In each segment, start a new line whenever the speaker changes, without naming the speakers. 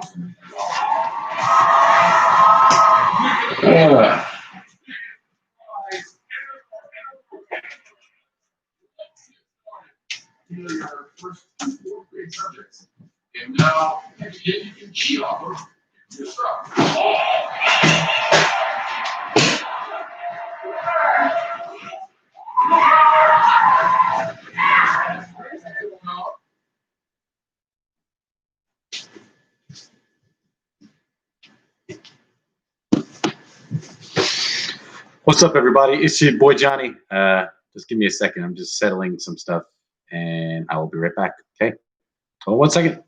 And now, you can cheat off of your stuff.
What's up, everybody? It's your boy Johnny. Just give me a second. I'm just settling some stuff, and I will be right back. Okay? Hold on 1 second.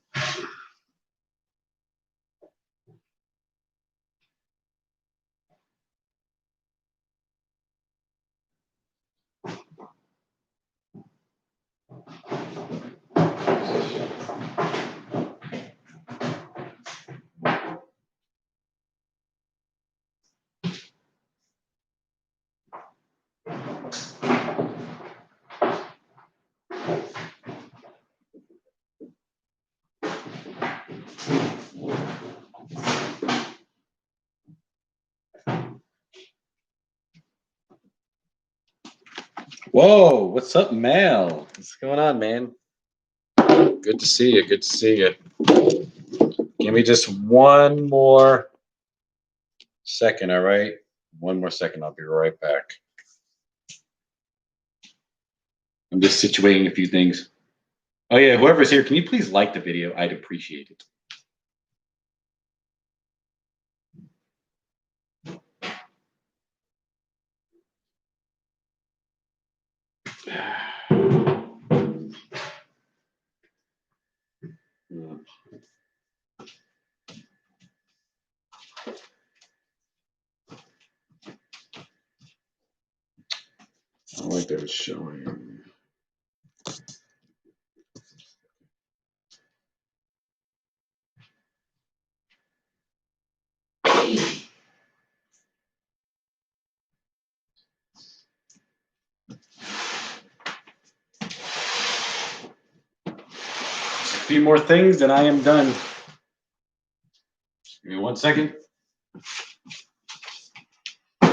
Whoa, what's up, Mel? What's going on, man? Good to see you. Good to see you. Give me just one more second, all right? One more second. I'll be right back. I'm just situating a few things. Oh, yeah, whoever's here, can you please like the video? I'd appreciate it. I don't like that it's showing. A few more things, and I am done. Give me 1 second. All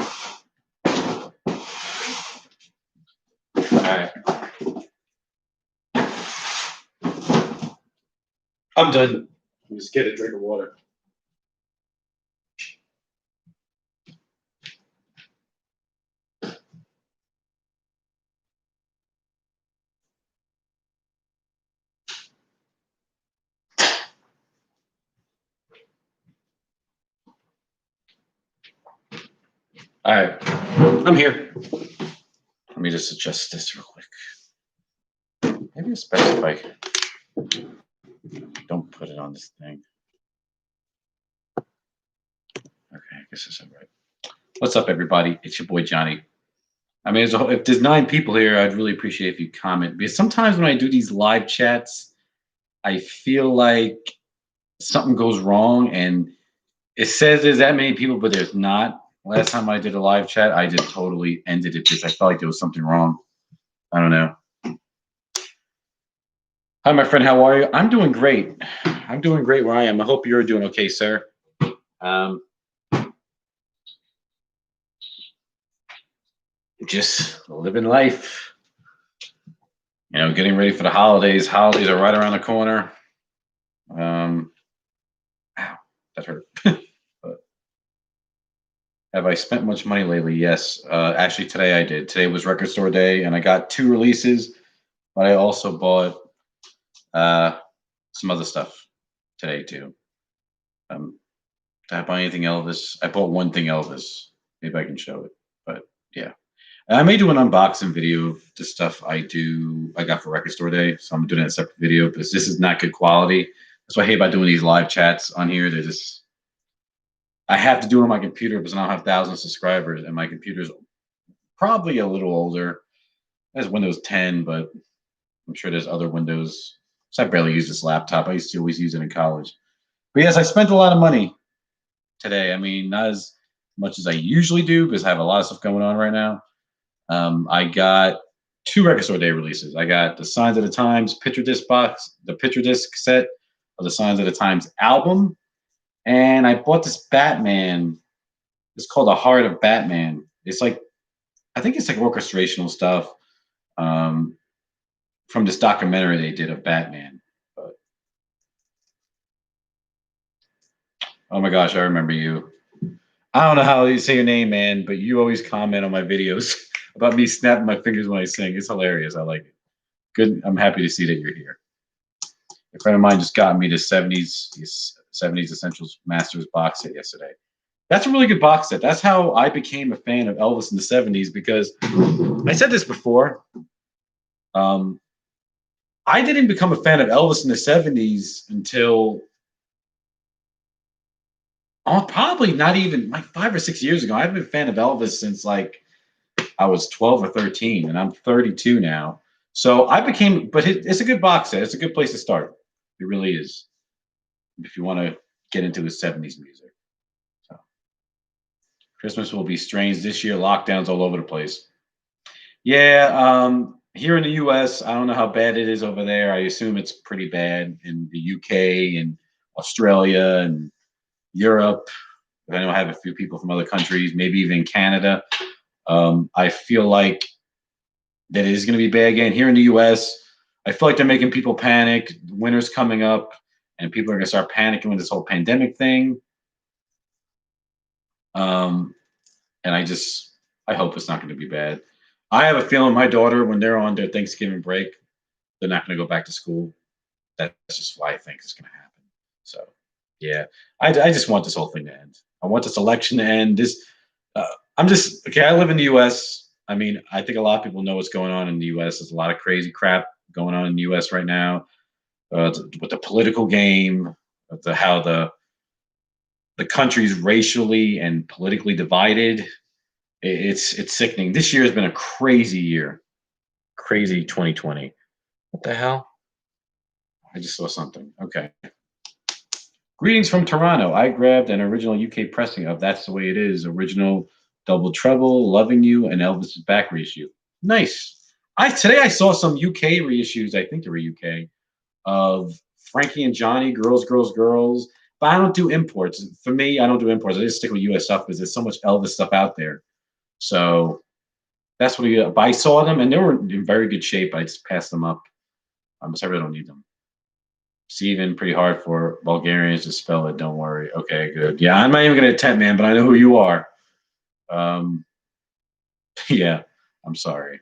right. I'm done. Just get a drink of water. All right, I'm here. Let me just adjust this real quick. Maybe it's best if I don't put it on this thing. Okay, I guess that's all right. What's up, everybody? It's your boy Johnny. I mean, if there's 9 people here, I'd really appreciate if you comment. Because sometimes when I do these live chats, I feel like something goes wrong, and it says there's that many people, but there's not. Last time I did a live chat, I just totally ended it because I felt like there was something wrong. I don't know. Hi, my friend. How are you? I'm doing great. I'm doing great where I am. I hope you're doing okay, sir. Just living life. You know, getting ready for the holidays. Holidays are right around the corner. Ow, that hurt. But have I spent much money lately? Yes. Actually, today I did. Today was record store day, and I got 2 releases, but I also bought some other stuff today too. Did I buy anything Elvis? I bought one thing Elvis. Maybe I can show it. But yeah, I may do an unboxing video of the stuff I got for record store day. So I'm doing a separate video because this is not good quality. That's what I hate about doing these live chats on here. They're just, I have to do it on my computer because I don't have thousands of subscribers, and my computer's probably a little older. It has Windows 10, but I'm sure there's other Windows. So I barely use this laptop. I used to always use it in college. But yes, I spent a lot of money today. I mean, not as much as I usually do because I have a lot of stuff going on right now. I got 2 record store day releases. I got the Signs of the Times picture disc box, the picture disc set of the Signs of the Times album, and I bought this Batman. It's called The Heart of Batman. It's like I think it's like orchestrational stuff um, from this documentary they did of Batman. But oh my gosh, I remember you. I don't know how you say your name, man, but you always comment on my videos about me snapping my fingers when I sing. It's hilarious. I like it. Good. I'm happy to see that you're here. A friend of mine just got me the 70s Essentials Masters box set yesterday. That's a really good box set. That's how I became a fan of Elvis in the 70s because I said this before. Um, I didn't become a fan of Elvis in the 70s until probably not even like 5 or 6 years ago. I've been a fan of Elvis since like I was 12 or 13, and I'm 32 now. So I became, but it's a good box set. It's a good place to start. It really is. If you want to get into his 70s music. So Christmas will be strange this year. Lockdowns all over the place. Yeah, here in the US, I don't know how bad it is over there. I assume it's pretty bad in the UK and Australia and Europe. I know I have a few people from other countries, maybe even Canada. I feel like that it is going to be bad again here in the US. I feel like they're making people panic. Winter's coming up, and people are going to start panicking with this whole pandemic thing. Um, and I hope it's not going to be bad. I have a feeling my daughter, when they're on their Thanksgiving break, they're not going to go back to school. That's just why I think it's going to happen. So, yeah, I just want this whole thing to end. I want this election to end. I'm just okay. I live in the U.S. I mean, I think a lot of people know what's going on in the U.S. There's a lot of crazy crap going on in the U.S. right now with the political game, with how the country's racially and politically divided. It's sickening. This year has been a crazy year. Crazy 2020. What the hell? I just saw something. Okay. Greetings from Toronto. I grabbed an original UK pressing of That's the Way It Is, original Double Trouble, Loving You, and Elvis's back reissue. Nice. Today I saw some UK reissues, I think they were UK, of Frankie and Johnny, Girls, Girls, Girls. But I don't do imports. For me, I don't do imports. I just stick with US stuff because there's so much Elvis stuff out there. So that's what I saw them and they were in very good shape. I just passed them up. I really don't need them. Steven, pretty hard for Bulgarians to spell it. Don't worry. Okay, good. Yeah, I'm not even going to attempt, man, but I know who you are. Um, yeah, I'm sorry.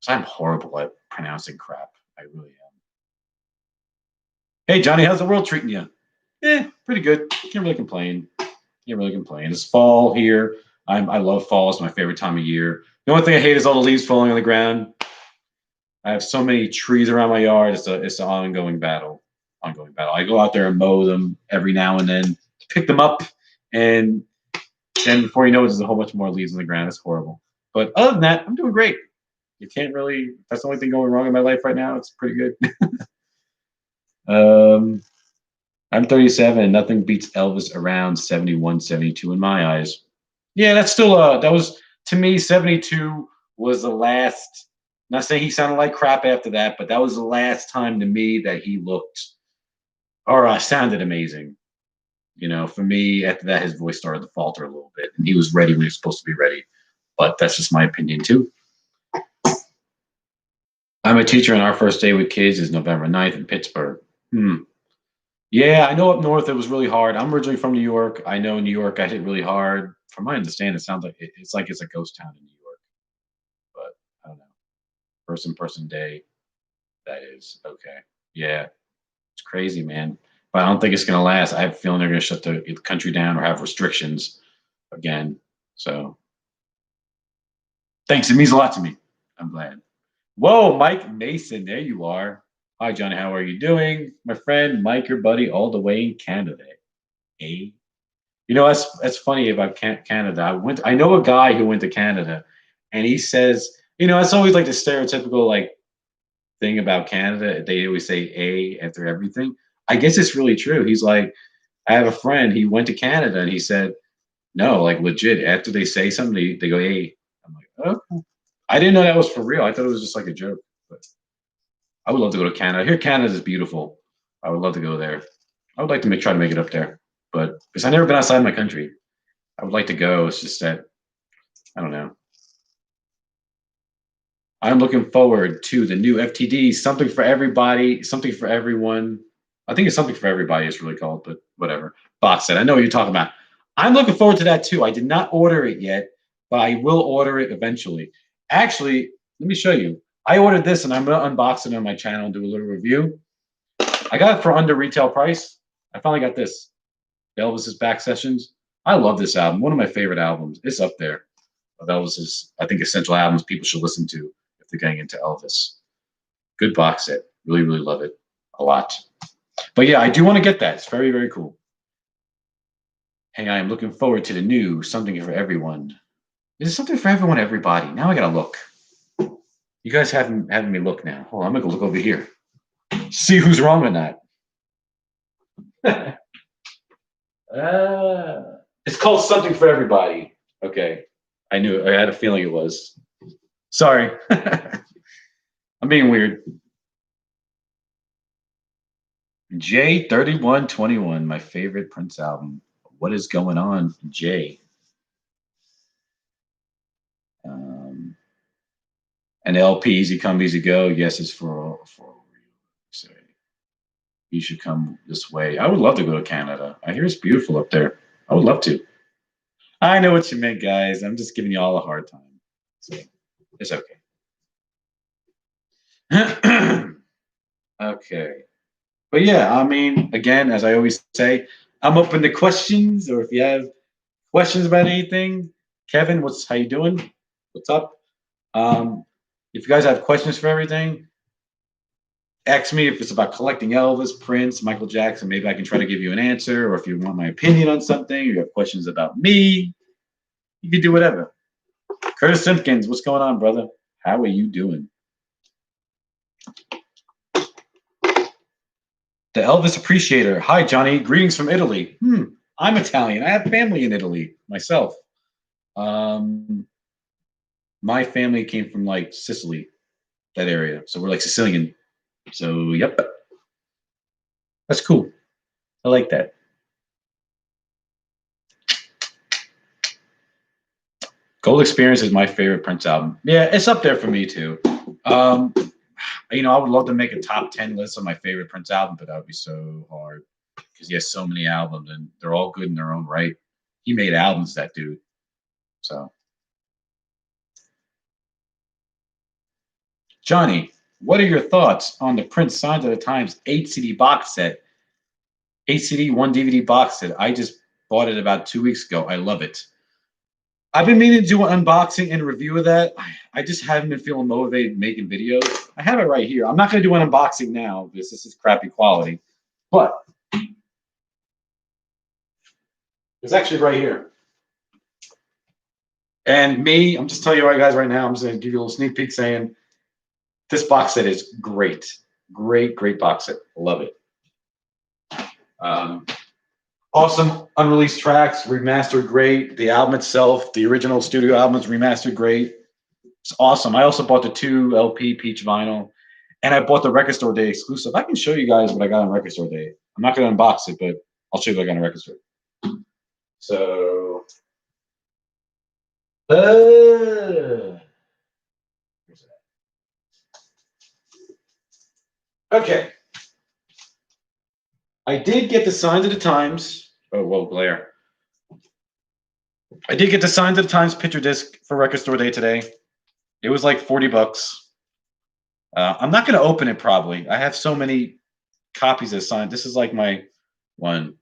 I'm horrible at pronouncing crap. I really am. Hey, Johnny, how's the world treating you? Pretty good. Can't really complain. Can't really complain. It's fall here. I love fall. It's my favorite time of year. The only thing I hate is all the leaves falling on the ground. I have so many trees around my yard. It's an ongoing battle. Ongoing battle. I go out there and mow them every now and then to pick them up, and then before you know it, there's a whole bunch more leaves on the ground. It's horrible. But other than that, I'm doing great. You can't really. That's the only thing going wrong in my life right now. It's pretty good. I'm 37, and nothing beats Elvis around 71, 72 in my eyes. Yeah, that's still that was to me 72 was the last. Not saying he sounded like crap after that, but that was the last time to me that he looked or sounded amazing. You know, for me, after that, his voice started to falter a little bit, and he was ready when he was supposed to be ready. But that's just my opinion too. I'm a teacher, and our first day with kids is November 9th in Pittsburgh. Yeah, I know up north it was really hard. I'm originally from New York. I know New York got hit really hard. From my understanding, it sounds like it's like it's a ghost town in New York. But I don't know. First in person day, that is okay. Yeah, it's crazy, man. But I don't think it's gonna last. I have a feeling they're gonna shut the country down or have restrictions again. So thanks. It means a lot to me. I'm glad. Whoa, Mike Mason, there you are. Hi, Johnny. How are you doing, my friend? Mike, your buddy, all the way in Canada. Hey, you know that's funny about Canada. I know a guy who went to Canada, and he says, you know, it's always like the stereotypical like thing about Canada. They always say "a" after everything. I guess it's really true. He's like, I have a friend. He went to Canada, and he said, no, like legit. After they say something, they go "a." I'm like, oh, I didn't know that was for real. I thought it was just like a joke. But I would love to go to Canada. I hear Canada is beautiful. I would love to go there. I would like to try to make it up there. but because I've never been outside my country, I would like to go. It's just that I don't know. I'm looking forward to the new FTD, something for everybody, something for everyone. I think it's something for everybody. It's really called, but whatever. Box set. I know what you're talking about. I'm looking forward to that too. I did not order it yet, but I will order it eventually. Actually, let me show you. I ordered this, and I'm gonna unbox it on my channel and do a little review. I got it for under retail price. I finally got this. Elvis's Back Sessions. I love this album. One of my favorite albums. It's up there of Elvis's, I think, essential albums people should listen to if they're getting into Elvis. Good box set. Really, really love it a lot. But yeah, I do want to get that. It's very, very cool. And I am looking forward to the new Something for Everyone. Is it Something for Everyone, everybody? Now I gotta look. You guys having me look now. Hold on, I'm gonna go look over here. See who's wrong on that. It's called Something for Everybody. Okay. I knew it. I had a feeling it was. Sorry. I'm being weird. J3121, my favorite Prince album. What is going on, Jay? An LP, Easy Come, Easy Go. Yes, it's for say. You should come this way. I would love to go to Canada. I hear it's beautiful up there. I would love to. I know what you meant, guys. I'm just giving you all a hard time. So it's okay. Okay. But yeah, I mean, again, as I always say, I'm open to questions, or if you have questions about anything, Kevin, how you doing? What's up? If you guys have questions for everything, ask me if it's about collecting Elvis, Prince, Michael Jackson. Maybe I can try to give you an answer, or if you want my opinion on something, or you have questions about me, you can do whatever. Curtis Simpkins, what's going on, brother? How are you doing? The Elvis Appreciator. Hi, Johnny. Greetings from Italy. I'm Italian. I have family in Italy myself. My family came from like Sicily, that area. So we're like Sicilian. So, yep. That's cool. I like that. Gold Experience is my favorite Prince album. Yeah, it's up there for me too. I would love to make a top 10 list of my favorite Prince album, but that would be so hard because he has so many albums and they're all good in their own right. He made albums, that dude. So, Johnny, what are your thoughts on the Prince Signs of the Times 8 CD box set? 8 CD, 1 DVD box set. I just bought it about 2 weeks ago. I love it. I've been meaning to do an unboxing and review of that. I just haven't been feeling motivated making videos. I have it right here. I'm not going to do an unboxing now because this is crappy quality. But it's actually right here. And me, I'm just telling you guys right now, I'm just going to give you a little sneak peek saying this box set is great. Great, great box set. Love it. Awesome unreleased tracks, remastered great. The album itself, the original studio album is remastered great. It's awesome. I also bought the 2 LP Peach vinyl, and I bought the Record Store Day exclusive. I can show you guys what I got on Record Store Day. I'm not going to unbox it, but I'll show you what I got on Record Store. So, okay. I did get the Signs of the Times. Oh, whoa, glare. I did get the Signs of the Times picture disc for Record Store Day today. It was like $40. I'm not going to open it probably. I have so many copies of signed. This is like my one,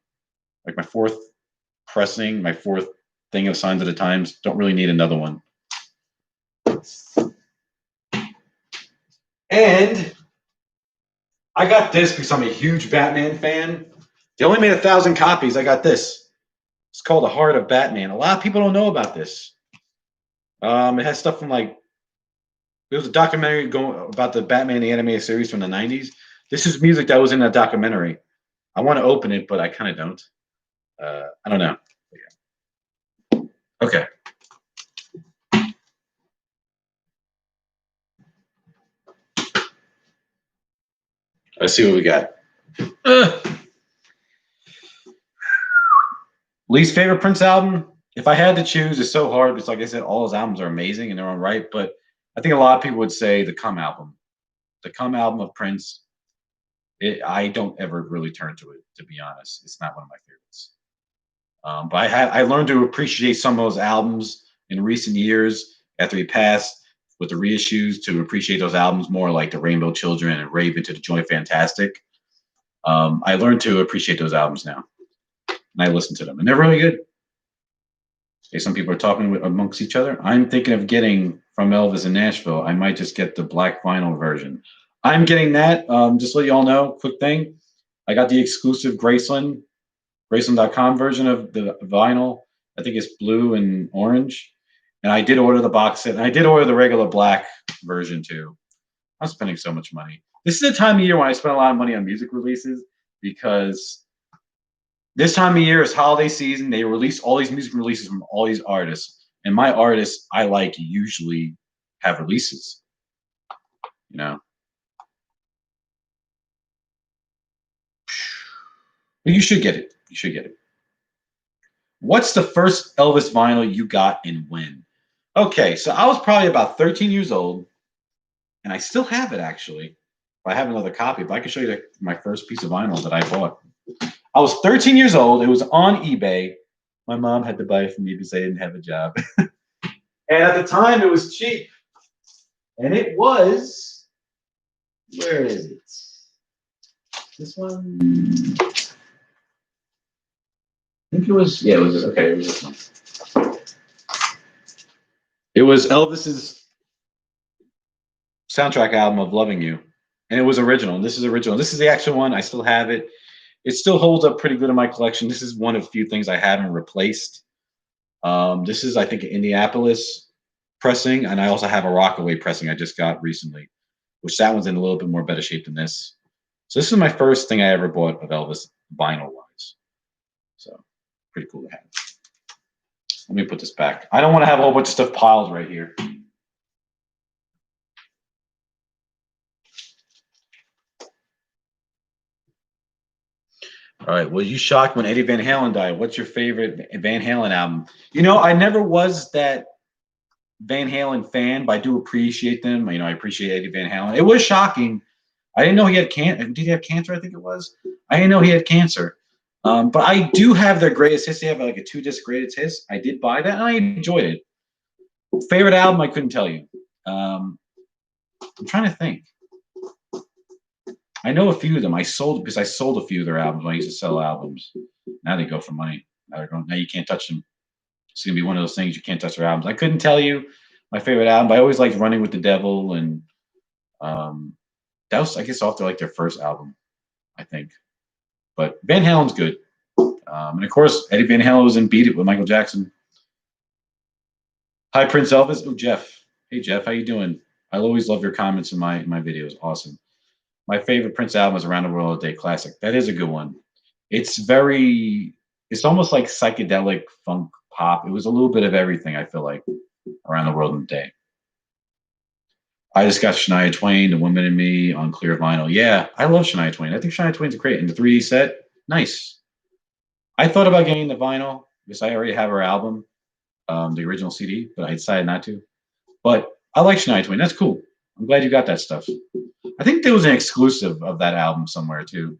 like my 4th pressing, my 4th thing of Signs of the Times. Don't really need another one. And I got this because I'm a huge Batman fan. They only made 1,000 copies. I got this. It's called The Heart of Batman. A lot of people don't know about this. It has stuff from like, there was a documentary going about the Batman the animated series from the 90s. This is music that was in that documentary. I want to open it, but I kind of don't. I don't know. Yeah. Okay. Let's see what we got. Least favorite Prince album? If I had to choose, it's so hard because, like I said, all his albums are amazing in their own right. But I think a lot of people would say the Come album. The Come album of Prince. I don't ever really turn to it, to be honest. It's not one of my favorites. But I learned to appreciate some of those albums in recent years after he passed with the reissues to appreciate those albums more, like the Rainbow Children and Rave into the Joint Fantastic. I learned to appreciate those albums now, and I listen to them, and they're really good. Okay, some people are talking amongst each other. I'm thinking of getting from Elvis in Nashville. I might just get the black vinyl version. I'm getting that. Just so you all know, quick thing. I got the exclusive Graceland.com version of the vinyl. I think it's blue and orange. And I did order the box set. And I did order the regular black version too. I'm spending so much money. This is the time of year when I spend a lot of money on music releases because this time of year is holiday season. They release all these music releases from all these artists. And my artists I like usually have releases. You know. But you should get it. You should get it. What's the first Elvis vinyl you got and when? Okay, so I was probably about 13 years old, and I still have it actually. I have another copy, but I can show you my first piece of vinyl that I bought. I was 13 years old. It was on eBay. My mom had to buy it for me because I didn't have a job. And at the time, it was cheap. And it was, where is it? This one? I think it was, yeah, it was, okay, it was this one. It was Elvis's soundtrack album of Loving You. And it was original. This is original. This is the actual one. I still have it. It still holds up pretty good in my collection. This is one of the few things I haven't replaced. This is, I think, an Indianapolis pressing, and I also have a Rockaway pressing I just got recently, which that one's in a little bit more better shape than this. So this is my first thing I ever bought of Elvis vinyl-wise. So pretty cool to have. Let me put this back. I don't want to have a whole bunch of stuff piled right here. All right. Were you shocked when Eddie Van Halen died? What's your favorite Van Halen album? You know, I never was that Van Halen fan, but I do appreciate them. You know, I appreciate Eddie Van Halen. It was shocking. I didn't know he had cancer. Did he have cancer? I think it was. I didn't know he had cancer. But I do have their greatest hits. They have like a 2-disc greatest hits. I did buy that, and I enjoyed it. Favorite album? I couldn't tell you. I'm trying to think. I know a few of them. I sold a few of their albums when I used to sell albums. Now they go for money. Now you can't touch them. It's gonna be one of those things you can't touch their albums. I couldn't tell you my favorite album, but I always liked Running with the Devil, and that was, I guess, off to like their first album, I think. But Van Halen's good, and of course Eddie Van Halen was in Beat It with Michael Jackson. Hi Prince Elvis. Oh Jeff. Hey Jeff, how you doing? I always love your comments in my videos. Awesome. My favorite Prince album is Around the World in a Day classic. That is a good one. It's almost like psychedelic funk pop. It was a little bit of everything, I feel like, Around the World in a Day. I just got Shania Twain, The Woman in Me on clear vinyl. Yeah, I love Shania Twain. I think Shania Twain's great. And the 3D set, nice. I thought about getting the vinyl because I already have her album, the original CD, but I decided not to. But I like Shania Twain. That's cool. I'm glad you got that stuff. I think there was an exclusive of that album somewhere too.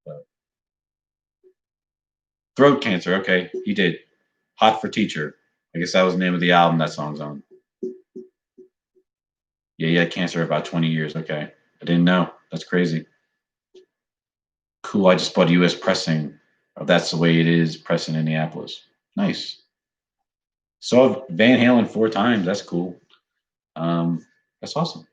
But Throat Cancer. Okay, he did. Hot for Teacher. I guess that was the name of the album that song's on. Yeah, he had cancer about 20 years. Okay, I didn't know. That's crazy. Cool. I just bought U.S. pressing. Oh, That's the Way It Is press in Indianapolis. Nice. Saw Van Halen 4 times. That's cool. That's awesome.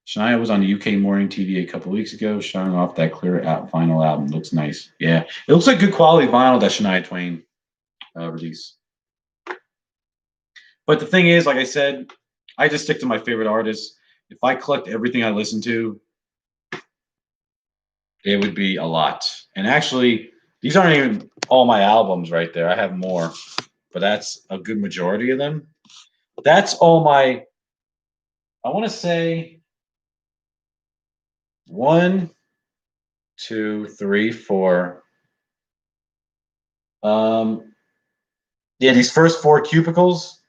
Shania was on the UK morning TV a couple weeks ago, showing off that clear out vinyl album. Looks nice. Yeah, it looks like good quality vinyl that Shania Twain released. But the thing is, like I said, I just stick to my favorite artists. If I collect everything I listen to, it would be a lot. And actually, these aren't even all my albums right there. I have more, but that's a good majority of them. That's all my, I want to say 1, 2, 3, 4, Yeah, these first 4 cubicles,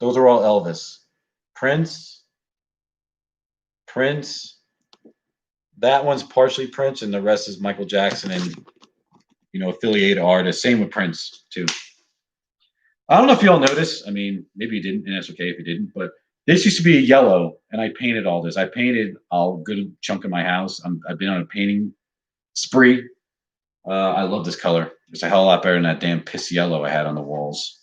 those are all Elvis. Prince, Prince. That one's partially Prince, and the rest is Michael Jackson and affiliated artists. Same with Prince too. I don't know if you all noticed. I mean, maybe you didn't, and that's okay if you didn't. But this used to be a yellow, and I painted all this. I painted a good chunk of my house. I've been on a painting spree. I love this color. It's a hell of a lot better than that damn piss yellow I had on the walls.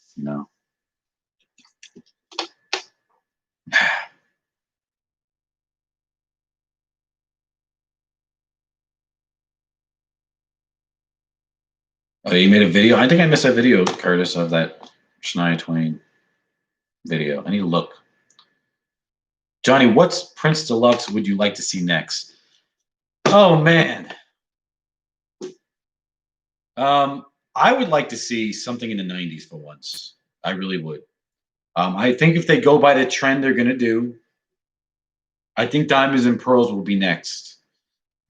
Oh, you made a video? I think I missed that video, Curtis, of that Shania Twain video. I need to look. Johnny, what's Prince Deluxe would you like to see next? Oh man. I would like to see something in the 90s for once. I really would. I think if they go by the trend they're gonna do, I think Diamonds and Pearls will be next.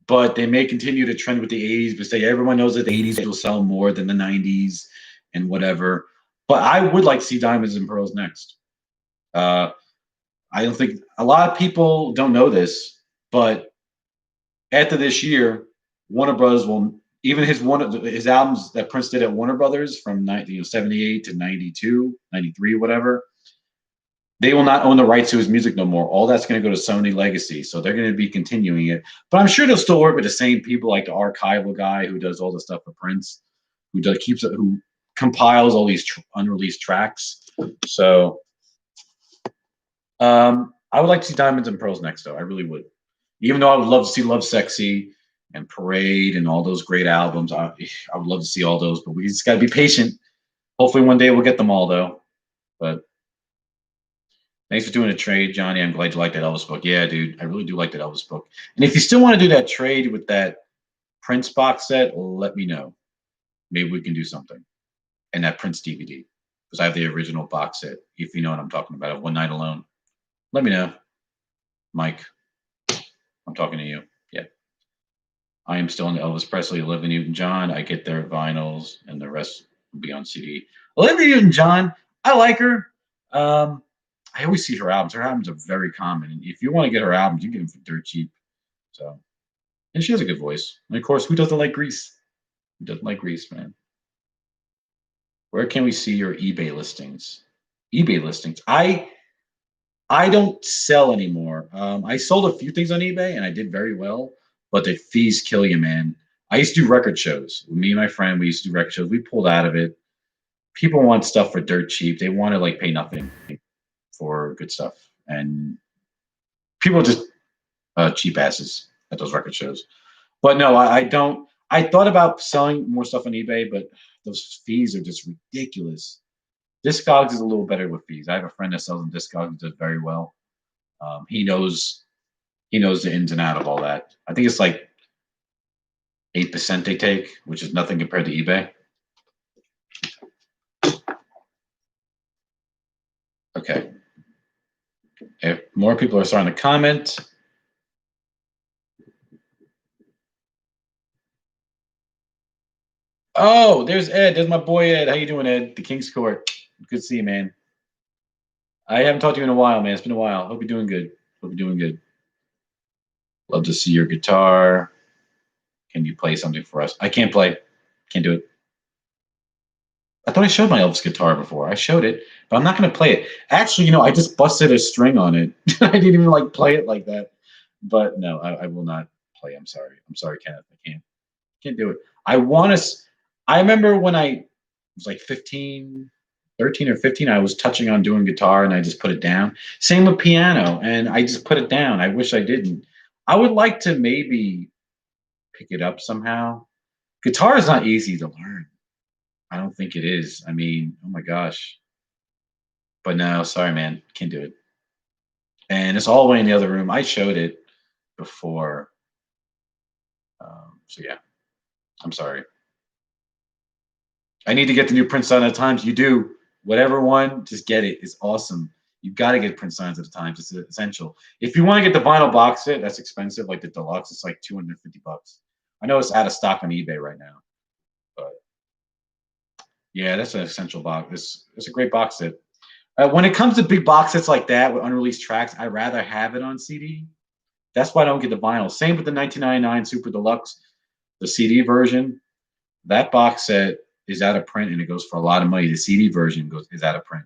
But they may continue to trend with the 80s, but say everyone knows that the 80s will sell more than the 90s and whatever. But I would like to see Diamonds and Pearls next. I don't think a lot of people don't know this, but after this year, Warner Brothers will even his albums that Prince did at Warner Brothers from 78 to 92, 93, whatever. They will not own the rights to his music no more. All that's going to go to Sony Legacy, so they're going to be continuing it. But I'm sure they'll still work with the same people, like the archival guy who does all the stuff for Prince, who compiles all these unreleased tracks. So I would like to see Diamonds and Pearls next, though. I really would. Even though I would love to see Love Sexy and Parade and all those great albums. I would love to see all those, but we just got to be patient. Hopefully one day we'll get them all, though. But thanks for doing a trade, Johnny. I'm glad you like that Elvis book. Yeah, dude, I really do like that Elvis book. And if you still want to do that trade with that Prince box set, let me know. Maybe we can do something. And that Prince DVD. Because I have the original box set, if you know what I'm talking about. One Night Alone. Let me know. Mike, I'm talking to you. Yeah. I am still into Elvis Presley, Olivia Newton-John. I get their vinyls, and the rest will be on CD. Olivia Newton-John, I like her. I always see her albums. Her albums are very common. And if you want to get her albums, you can get them for dirt cheap. So, and she has a good voice. And of course, who doesn't like Grease? Who doesn't like Grease, man? Where can we see your eBay listings? eBay listings. I don't sell anymore. I sold a few things on eBay and I did very well, but the fees kill you, man. I used to do record shows. Me and my friend, we used to do record shows. We pulled out of it. People want stuff for dirt cheap. They want to like pay nothing for good stuff, and people are just cheap asses at those record shows. But no, I don't. I thought about selling more stuff on eBay, but those fees are just ridiculous. Discogs is a little better with fees. I have a friend that sells on Discogs, does very well. He knows the ins and out of all that. I think it's like 8% they take, which is nothing compared to eBay. Okay. If more people are starting to comment. Oh, there's Ed. There's my boy Ed. How you doing, Ed? The King's Court. Good to see you, man. I haven't talked to you in a while, man. It's been a while. Hope you're doing good. Hope you're doing good. Love to see your guitar. Can you play something for us? I can't play. Can't do it. I thought I showed my Elvis guitar before. I showed it, but I'm not going to play it. Actually, I just busted a string on it. I didn't even like play it like that. But no, I will not play. I'm sorry. I'm sorry, Kenneth. I can't do it. I remember when I was like 13 or 15, I was touching on doing guitar and I just put it down. Same with piano, and I just put it down. I wish I didn't. I would like to maybe pick it up somehow. Guitar is not easy to learn. I don't think it is. I mean, oh my gosh. But no, sorry, man. Can't do it. And it's all the way in the other room. I showed it before. So yeah, I'm sorry. I need to get the new Prince Sign at Times. You do. Whatever one, just get it. It's awesome. You've got to get Prince Signs at the Times. It's essential. If you want to get the vinyl box set, that's expensive. Like the deluxe, it's like $250. I know it's out of stock on eBay right now, but Yeah, that's an essential box. It's a great box set. When it comes to big box sets like that with unreleased tracks, I'd rather have it on CD. That's why I don't get the vinyl. Same with the 1999 Super Deluxe, the CD version. That box set is out of print and it goes for a lot of money. The CD version is out of print.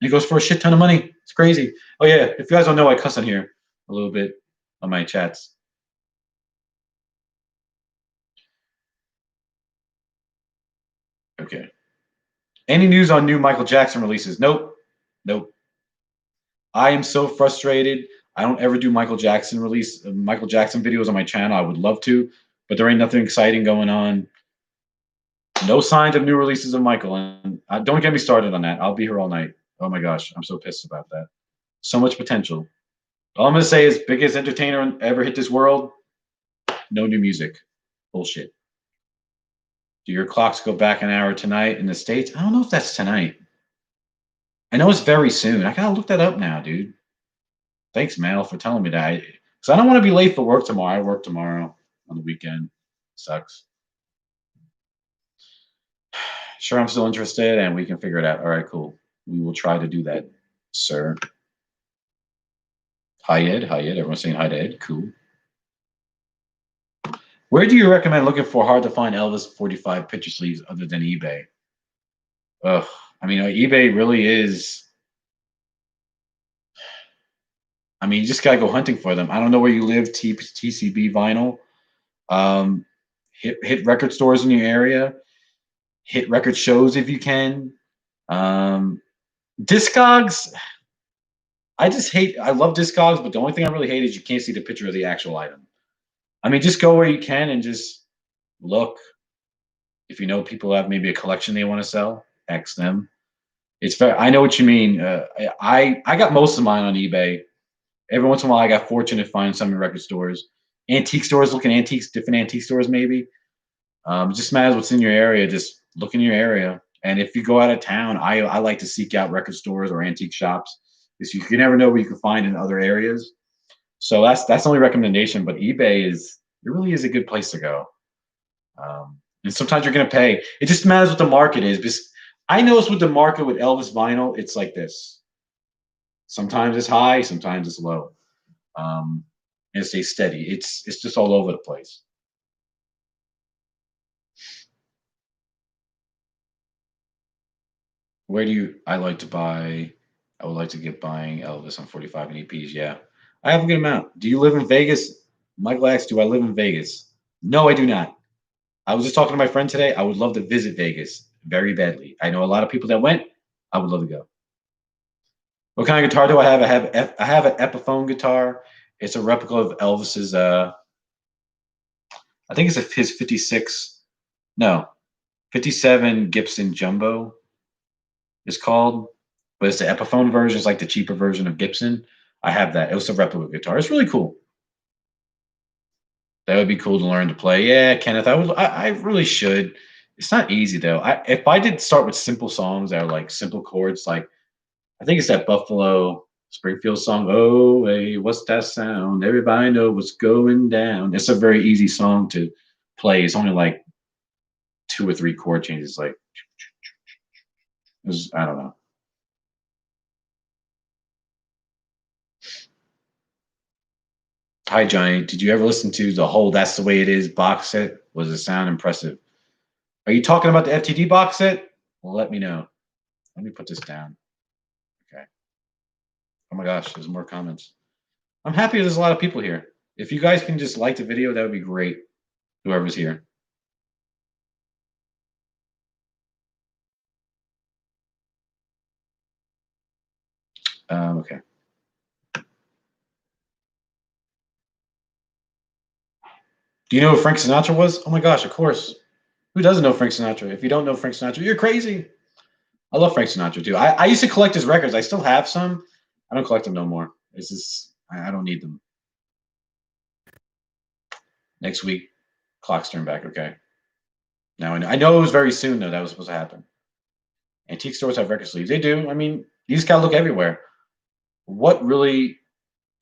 And it goes for a shit ton of money. It's crazy. Oh yeah, if you guys don't know, I cuss on here a little bit on my chats. Okay. Any news on new Michael Jackson releases? Nope. Nope. I am so frustrated. I don't ever do Michael Jackson videos on my channel. I would love to, but there ain't nothing exciting going on. No signs of new releases of Michael, and don't get me started on that. I'll be here all night. Oh my gosh, I'm so pissed about that. So much potential. All I'm gonna say is, biggest entertainer ever hit this world. No new music. Bullshit. Do your clocks go back an hour tonight in the States? I don't know if that's tonight. I know it's very soon. I gotta look that up now, dude. Thanks, Mel, for telling me that. Because I don't want to be late for work tomorrow. I work tomorrow on the weekend. Sucks. Sure, I'm still interested, and we can figure it out. All right, cool. We will try to do that, sir. Hi, Ed. Hi, Ed. Everyone's saying hi to Ed. Cool. Where do you recommend looking for hard to find Elvis 45 picture sleeves other than eBay? Ugh. I mean, eBay really is. I mean, you just gotta go hunting for them. I don't know where you live, TCB Vinyl. Um, hit record stores in your area. Hit record shows if you can. Discogs. I love Discogs, but the only thing I really hate is you can't see the picture of the actual item. I mean, just go where you can and just look. If you know people have maybe a collection they want to sell, ask them. It's fair. I know what you mean. I got most of mine on eBay. Every once in a while, I got fortunate to find some in record stores, antique stores, looking antiques, different antique stores maybe. It just matters what's in your area. Just look in your area. And if you go out of town, I like to seek out record stores or antique shops because you never know what you can find in other areas. So that's the only recommendation. But eBay it really is a good place to go. And sometimes you're going to pay. It just matters what the market is. Because I notice with the market with Elvis vinyl, it's like this. Sometimes it's high, sometimes it's low, and it stays steady. It's just all over the place. Where do you? I like to buy. I would like to get buying Elvis on 45 and EPs. Yeah, I have a good amount. Do you live in Vegas? Michael asks, do I live in Vegas? No, I do not. I was just talking to my friend today. I would love to visit Vegas very badly. I know a lot of people that went. I would love to go. What kind of guitar do I have? I have an Epiphone guitar. It's a replica of Elvis's. I think it's his 56. No, 57 Gibson Jumbo is called, but it's the Epiphone version. It's like the cheaper version of Gibson. I have that. It was a replica guitar. It's really cool. That would be cool to learn to play. Yeah, Kenneth, I really should. It's not easy though. If I did start with simple songs that are like simple chords, like I think it's that Buffalo Springfield song. Oh, hey, what's that sound? Everybody know what's going down. It's a very easy song to play. It's only like 2 or 3 chord changes. Like, I don't know. Hi, Johnny. Did you ever listen to the whole "That's the Way It Is" box set? Was the sound impressive? Are you talking about the FTD box set? Well, let me know. Let me put this down. Okay. Oh my gosh, there's more comments. I'm happy there's a lot of people here. If you guys can just like the video, that would be great. Whoever's here. Okay. Do you know who Frank Sinatra was? Oh my gosh, of course. Who doesn't know Frank Sinatra? If you don't know Frank Sinatra, you're crazy. I love Frank Sinatra too. I used to collect his records. I still have some. I don't collect them no more. It's just I don't need them. Next week, clocks turn back. Okay. Now I know it was very soon though. That was supposed to happen. Antique stores have record sleeves. They do. I mean, you just gotta look everywhere. What really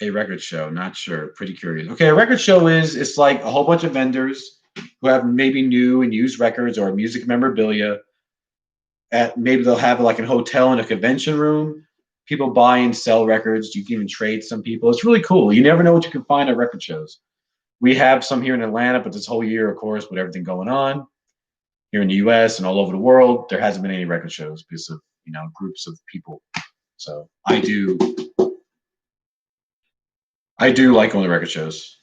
a record show? Not sure. Pretty curious. Okay, a record show it's like a whole bunch of vendors who have maybe new and used records or music memorabilia. at maybe they'll have like a hotel and a convention room. People buy and sell records. You can even trade some people. It's really cool. You never know what you can find at record shows. We have some here in Atlanta, but this whole year, of course, with everything going on here in the U.S. and all over the world, there hasn't been any record shows because of groups of people. So I do like going to record shows.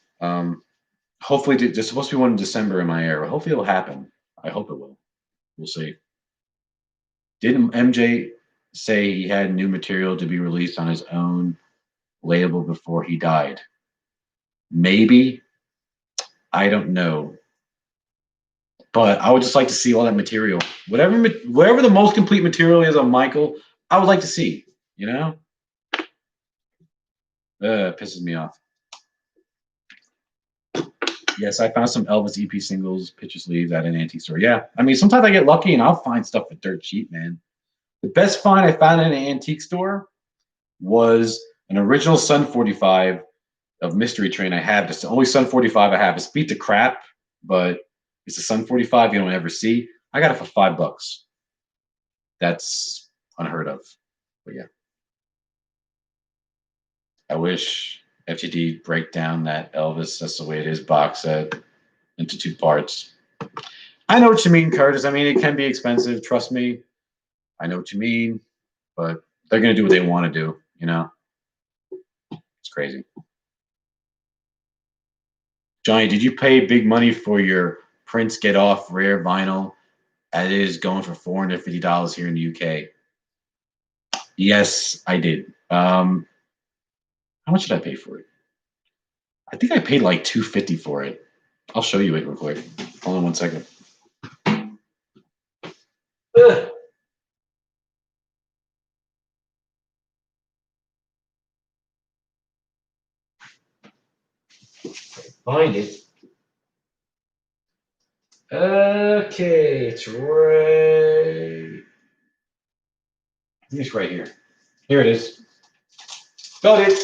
Hopefully, there's supposed to be one in December in my area. Hopefully, it'll happen. I hope it will. We'll see. Didn't MJ say he had new material to be released on his own label before he died? Maybe. I don't know. But I would just like to see all that material. Whatever the most complete material is on Michael, I would like to see. Pisses me off. Yes, I found some Elvis EP singles, picture sleeves at an antique store. Yeah, I mean, sometimes I get lucky and I'll find stuff for dirt cheap, man. The best find I found in an antique store was an original Sun 45 of Mystery Train I have. It's the only Sun 45 I have. It's beat the crap, but it's a Sun 45 you don't ever see. I got it for $5. That's unheard of. But yeah. I wish FTD break down that Elvis, That's the Way It Is box set into 2 parts. I know what you mean, Curtis. I mean, it can be expensive. Trust me. I know what you mean. But they're going to do what they want to do, It's crazy. Johnny, did you pay big money for your Prince Get Off rare vinyl? It is going for $450 here in the UK. Yes, I did. How much did I pay for it? I think I paid like $250 for it. I'll show you it real quick. Hold on 1 second. Ugh. Find it. Okay, it's right. I think it's right here. Here it is. Got it.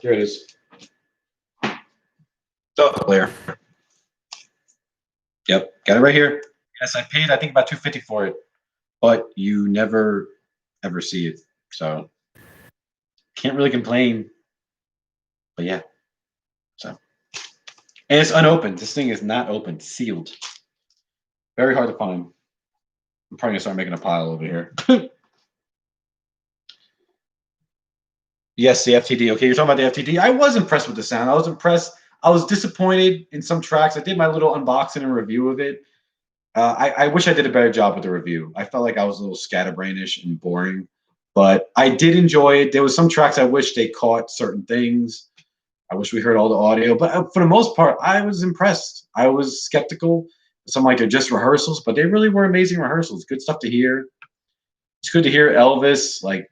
Here it is. Player. Yep, got it right here. Yes, I paid, I think, about $250 for it, but you never ever see it, so can't really complain. But yeah, so and it's unopened. This thing is not opened, sealed. Very hard to find. I'm probably gonna start making a pile over here. Yes, the FTD. Okay, you're talking about the FTD. I was impressed with the sound. I was impressed. I was disappointed in some tracks. I did my little unboxing and review of it. I wish I did a better job with the review. I felt like I was a little scatterbrainish and boring, but I did enjoy it. There was some tracks I wish they caught certain things. I wish we heard all the audio, but for the most part, I was impressed. I was skeptical. Some like they're just rehearsals, but they really were amazing rehearsals. Good stuff to hear. It's good to hear Elvis, like,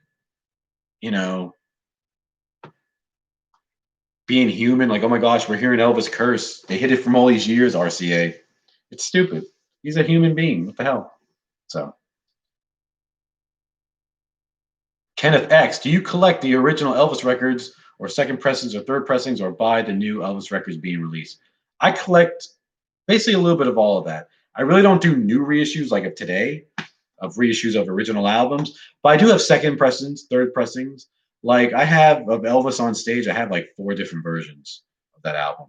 being human. Like, oh my gosh, we're hearing Elvis curse. They hid it from all these years, RCA. It's stupid. He's a human being. What the hell? So, Kenneth X, do you collect the original Elvis records or second pressings or third pressings or buy the new Elvis records being released? I collect basically a little bit of all of that. I really don't do new reissues like of today, of reissues of original albums, but I do have second pressings, third pressings. Like I have of Elvis on Stage, I have like 4 different versions of that album.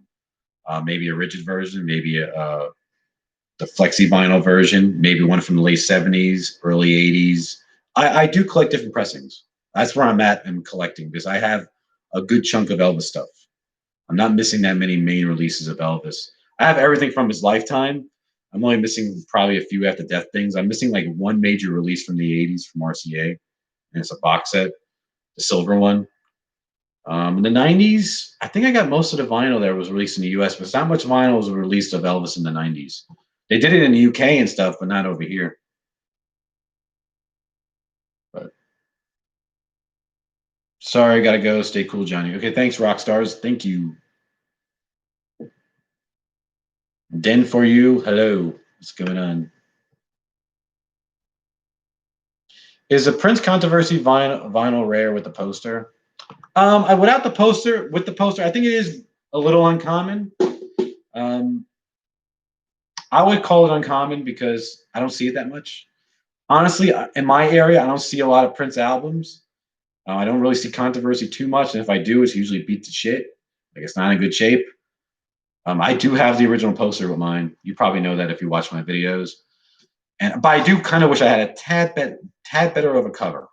Maybe a rigid version, maybe the flexi vinyl version, maybe one from the late 70s, early 80s. I do collect different pressings. That's where I'm at in collecting because I have a good chunk of Elvis stuff. I'm not missing that many main releases of Elvis. I have everything from his lifetime. I'm only missing probably a few after death things. I'm missing like one major release from the 80s from RCA, and it's a box set, the silver one. In the 90s, I think I got most of the vinyl that was released in the US, but not much vinyl was released of Elvis in the 90s. They did it in the UK and stuff, but not over here. But sorry, gotta go. Stay cool, Johnny. Okay, thanks, rock stars. Thank you. Den for you. Hello. What's going on? Is the Prince controversy vinyl rare with the poster? Without the poster, with the poster, I think it is a little uncommon. I would call it uncommon because I don't see it that much. Honestly, in my area, I don't see a lot of Prince albums. I don't really see controversy too much, and if I do, it's usually beat to shit. Like it's not in good shape. I do have the original poster with mine. You probably know that if you watch my videos. But I do kind of wish I had a tad better of a cover.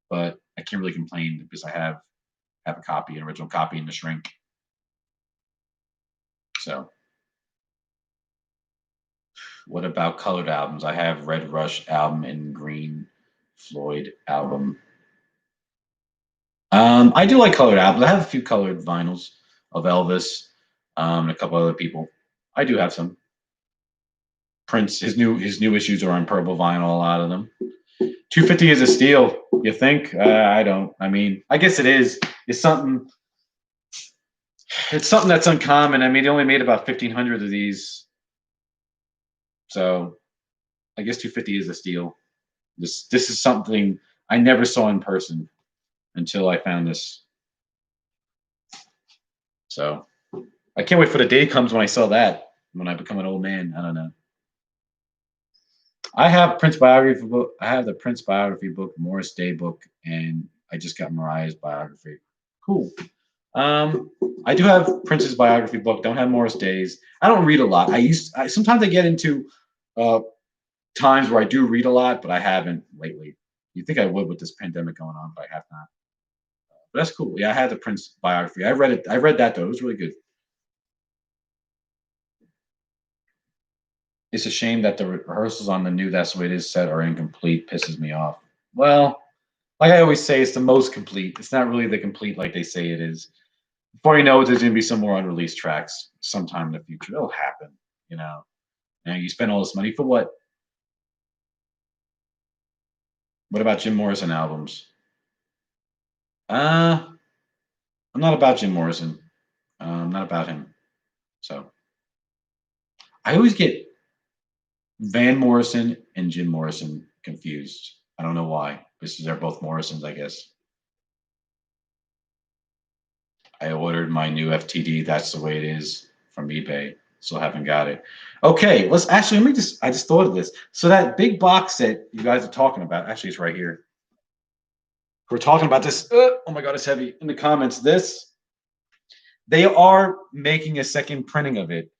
But I can't really complain because I have a copy, an original copy in the shrink. So, what about colored albums? I have Red Rush album and Green Floyd album. I do like colored albums. I have a few colored vinyls of Elvis, and a couple other people. I do have some. Prince, his new issues are on purple vinyl. A lot of them. 250 is a steal. You think? I don't. I mean, I guess it is. It's something. It's something that's uncommon. I mean, they only made about 1,500 of these, so I guess 250 is a steal. This is something I never saw in person until I found this. So I can't wait for the day comes when I sell that. When I become an old man, I don't know. I have Prince biography book. I have the Prince biography book, Morris Day book, and I just got Mariah's biography. Cool. I do have Prince's biography book. Don't have Morris Day's. I don't read a lot. Sometimes I get into uh, times where I do read a lot, but I haven't lately. You think I would with this pandemic going on, but I have not. But that's cool. Yeah, I had the Prince biography. I read it. I read that though. It was really good. It's a shame that the rehearsals on the new "That's the Way It Is" set are incomplete. Pisses me off. Well, like I always say, it's the most complete. It's not really the complete like they say it is. Before you know it, there's going to be some more unreleased tracks sometime in the future. It'll happen, you know. And you spend all this money for what? What about Jim Morrison albums? Uh, I'm not about Jim Morrison. I'm not about him. So I always get Van Morrison and Jim Morrison confused. I don't know why. This is they're both Morrisons, I guess. I ordered my new FTD. That's the way it is from eBay. Still haven't got it. Okay, let me just. I just thought of this. So that big box set you guys are talking about. Actually, it's right here. We're talking about this. Oh my god, it's heavy. In the comments, they are making a second printing of it.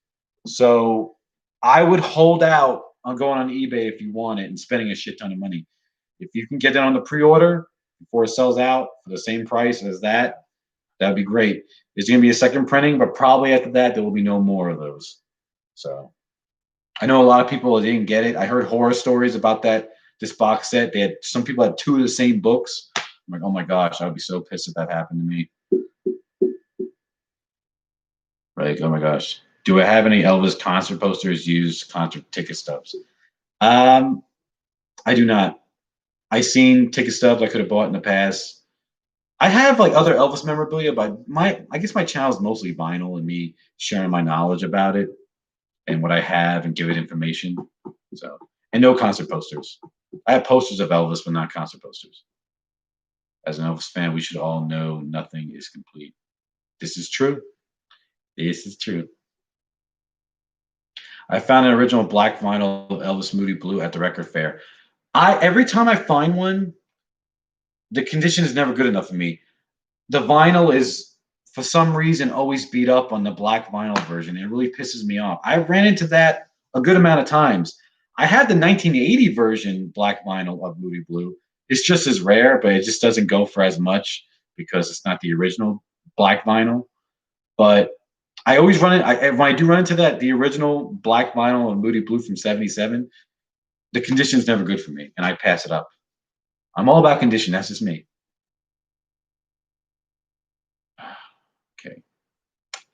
So I would hold out on going on eBay if you want it and spending a shit ton of money. If you can get it on the pre-order before it sells out for the same price as that, that'd be great. There's going to be a second printing, but probably after that there will be no more of those. So I know a lot of people didn't get it. I heard horror stories about this box set. They had some people had two of the same books. I'm like, oh my gosh, I would be so pissed if that happened to me. Right? Oh my gosh. Do I have any Elvis concert posters, used concert ticket stubs? I do not. I seen ticket stubs I could have bought in the past. I have like other Elvis memorabilia, but I guess my channel is mostly vinyl and me sharing my knowledge about it and what I have and give it information. So and no concert posters. I have posters of Elvis, but not concert posters. As an Elvis fan, we should all know nothing is complete. This is true. This is true. I found an original black vinyl of Elvis Moody Blue at the record fair. Every time I find one, the condition is never good enough for me. The vinyl is for some reason always beat up on the black vinyl version. It really pisses me off. I ran into that a good amount of times. I had the 1980 version black vinyl of Moody Blue. It's just as rare, but it just doesn't go for as much because it's not the original black vinyl. But I always run it. When I do run into that, the original black vinyl of Moody Blue from '77, the condition's never good for me, and I pass it up. I'm all about condition. That's just me. Okay.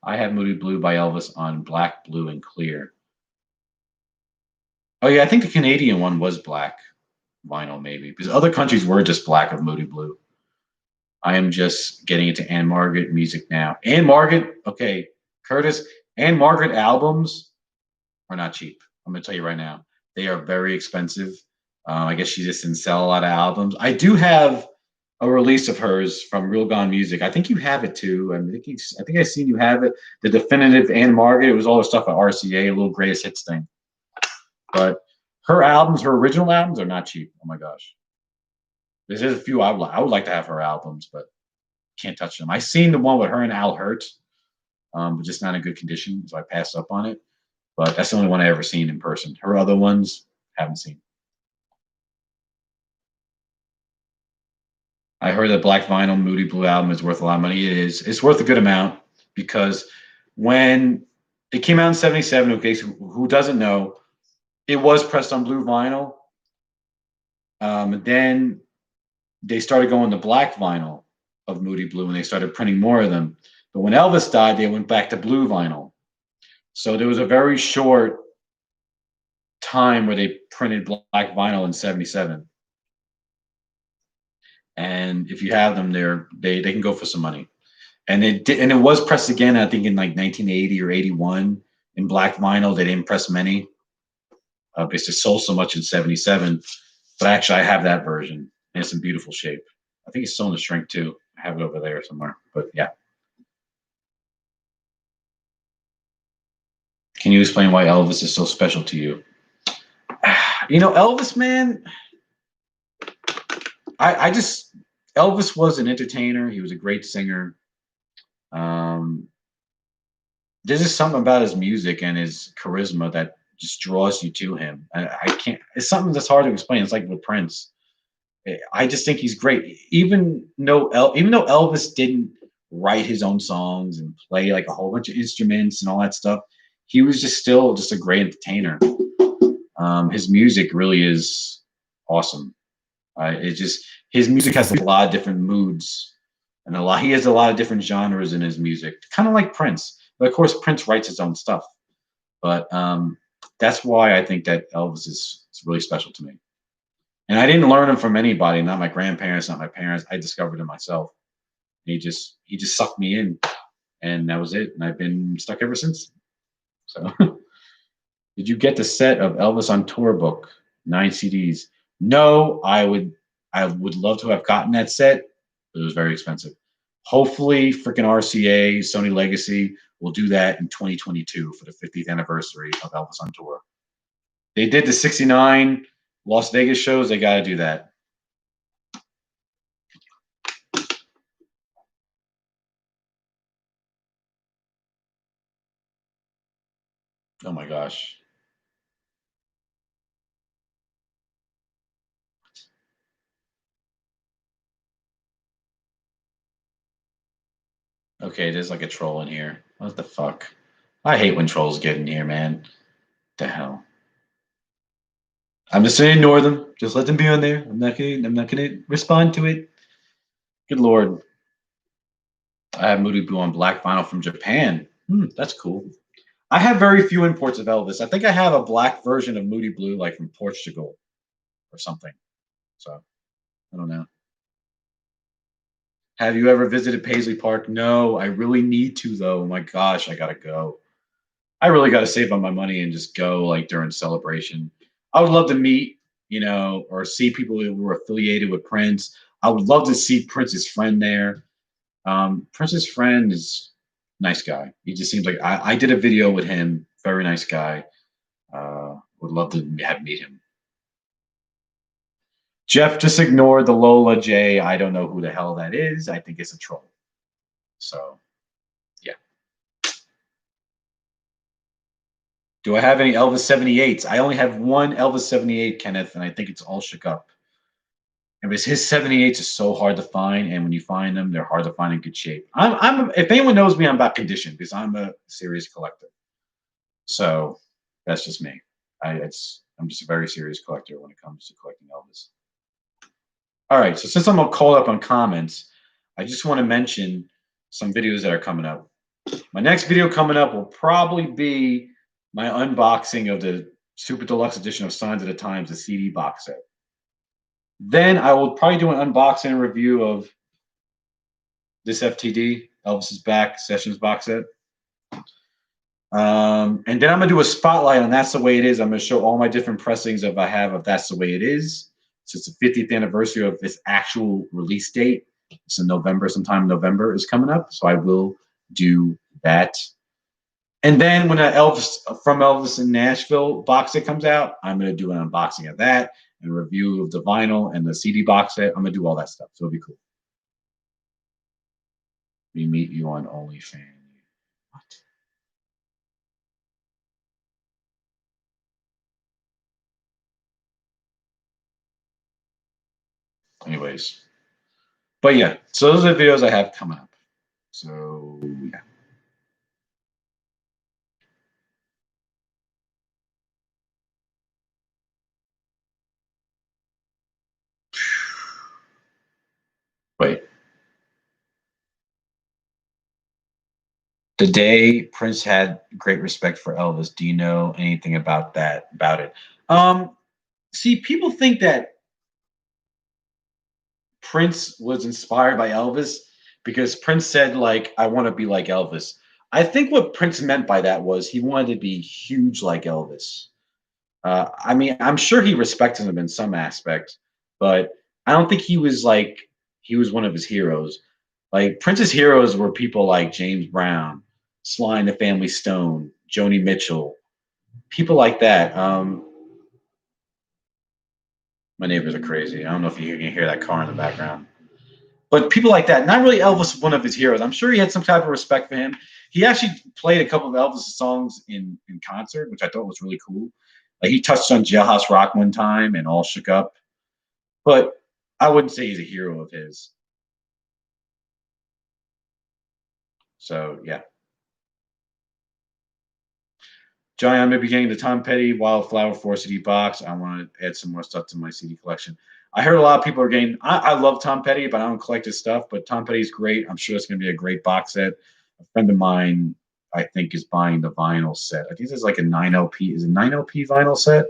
I have Moody Blue by Elvis on black, blue, and clear. Oh yeah, I think the Canadian one was black vinyl, maybe because other countries were just black of Moody Blue. I am just getting into Ann-Margret music now. Ann-Margret, okay, Curtis, Ann-Margret albums are not cheap. I'm gonna tell you right now, they are very expensive. I guess she just didn't sell a lot of albums. I do have a release of hers from Real Gone Music. I think you have it too. I think I've seen you have it. The definitive Ann-Margret. It was all the stuff at RCA, a little greatest hits thing. But her albums, her original albums, are not cheap. Oh my gosh. There's a few I would like to have her albums, but can't touch them. I seen the one with her and Al Hurt, but just not in good condition, so I passed up on it. But that's the only one I ever seen in person. Her other ones, haven't seen. I heard that Black Vinyl Moody Blue album is worth a lot of money. It is. It's worth a good amount because when it came out in '77, in case who doesn't know, it was pressed on blue vinyl. Then they started going to black vinyl of Moody Blue and they started printing more of them. But when Elvis died, they went back to blue vinyl. So there was a very short time where they printed black vinyl in '77. And if you have them, they can go for some money. And it was pressed again, I think in like 1980 or 81 in black vinyl. They didn't press many because it sold so much in '77. But actually, I have that version, and it's in beautiful shape. I think it's still in the shrink too. I have it over there somewhere. But yeah. Can you explain why Elvis is so special to you? You know, Elvis, man. Elvis was an entertainer. He was a great singer. There's just something about his music and his charisma that just draws you to him. I can't. It's something that's hard to explain. It's like with Prince. I just think he's great. Even though Elvis didn't write his own songs and play like a whole bunch of instruments and all that stuff, he was still a great entertainer. His music really is awesome. His music has a lot of different moods and he has a lot of different genres in his music, kind of like Prince. But of course, Prince writes his own stuff. But that's why I think that Elvis is really special to me. And I didn't learn him from anybody, not my grandparents, not my parents. I discovered him myself. He just sucked me in, and that was it. And I've been stuck ever since. So, did you get the set of Elvis on Tour book, 9 CDs? No, I would love to have gotten that set, but it was very expensive. Hopefully, freaking RCA, Sony Legacy will do that in 2022 for the 50th anniversary of Elvis on Tour. They did the '69 Las Vegas shows. They got to do that. Oh my gosh. Okay, there's like a troll in here. What the fuck? I hate when trolls get in here, man. The hell. I'm just gonna ignore them. Just let them be on there. I'm not gonna respond to it. Good lord. I have Moody Blue on black vinyl from Japan. That's cool. I have very few imports of Elvis. I think I have a black version of Moody Blue, like from Portugal or something. So I don't know. Have you ever visited Paisley Park? No, I really need to though. Oh my gosh, I gotta go. I really gotta save up my money and just go like during celebration. I would love to meet, or see people who were affiliated with Prince. I would love to see Prince's friend there. Prince's friend is a nice guy. He just seems like I did a video with him. Very nice guy. Would love to meet him. Jeff just ignored the Lola J. I don't know who the hell that is. I think it's a troll. So, yeah. Do I have any Elvis 78s? I only have one Elvis 78, Kenneth, and I think it's all shook up. His 78s are so hard to find, and when you find them, they're hard to find in good shape. If anyone knows me, I'm about condition because I'm a serious collector. So that's just me. I'm just a very serious collector when it comes to collecting Elvis. All right, so since I'm all caught up on comments, I just want to mention some videos that are coming up. My next video coming up will probably be my unboxing of the Super Deluxe Edition of Signs of the Times, the CD box set. Then I will probably do an unboxing and review of this FTD, Elvis is Back Sessions box set. And then I'm going to do a spotlight on That's the Way It Is. I'm going to show all my different pressings of That's the Way It Is. So it's the 50th anniversary of this actual release date. It's in November, sometime in November is coming up. So I will do that. And then when Elvis from Elvis in Nashville box set comes out, I'm gonna do an unboxing of that and a review of the vinyl and the CD box set. I'm gonna do all that stuff. So it'll be cool. We meet you on OnlyFans. What? Anyways, but yeah, so those are the videos I have coming up. So yeah. Wait. The day Prince had great respect for Elvis. Do you know anything about that? About it? See, people think that Prince was inspired by Elvis because Prince said, like, I want to be like Elvis. I think what Prince meant by that was he wanted to be huge like Elvis. I mean, I'm sure he respected him in some aspect, but I don't think he was one of his heroes. Like Prince's heroes were people like James Brown, Sly and the Family Stone, Joni Mitchell, people like that. My neighbors are crazy. I don't know if you can hear that car in the background. But people like that, not really Elvis, one of his heroes. I'm sure he had some type of respect for him. He actually played a couple of Elvis songs in concert, which I thought was really cool. Like he touched on Jailhouse Rock one time and All Shook Up, but I wouldn't say he's a hero of his. So yeah, Johnny, I'm gonna be getting the Tom Petty Wildflower 4 CD box. I want to add some more stuff to my CD collection. I heard a lot of people are getting. I love Tom Petty, but I don't collect his stuff. But Tom Petty's great. I'm sure it's gonna be a great box set. A friend of mine, I think, is buying the vinyl set. I think there's like a 9 LP. Is it 9 LP vinyl set?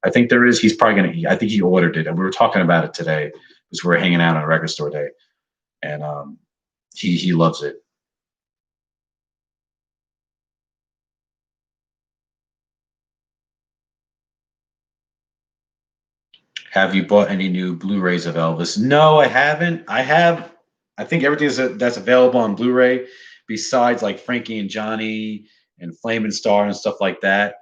I think there is. He's probably gonna. I think he ordered it, and we were talking about it today because we were hanging out on a record store day, and he loves it. Have you bought any new Blu-rays of Elvis? No, I haven't. I have. I think everything that's available on Blu-ray, besides like Frankie and Johnny and Flame and Star and stuff like that,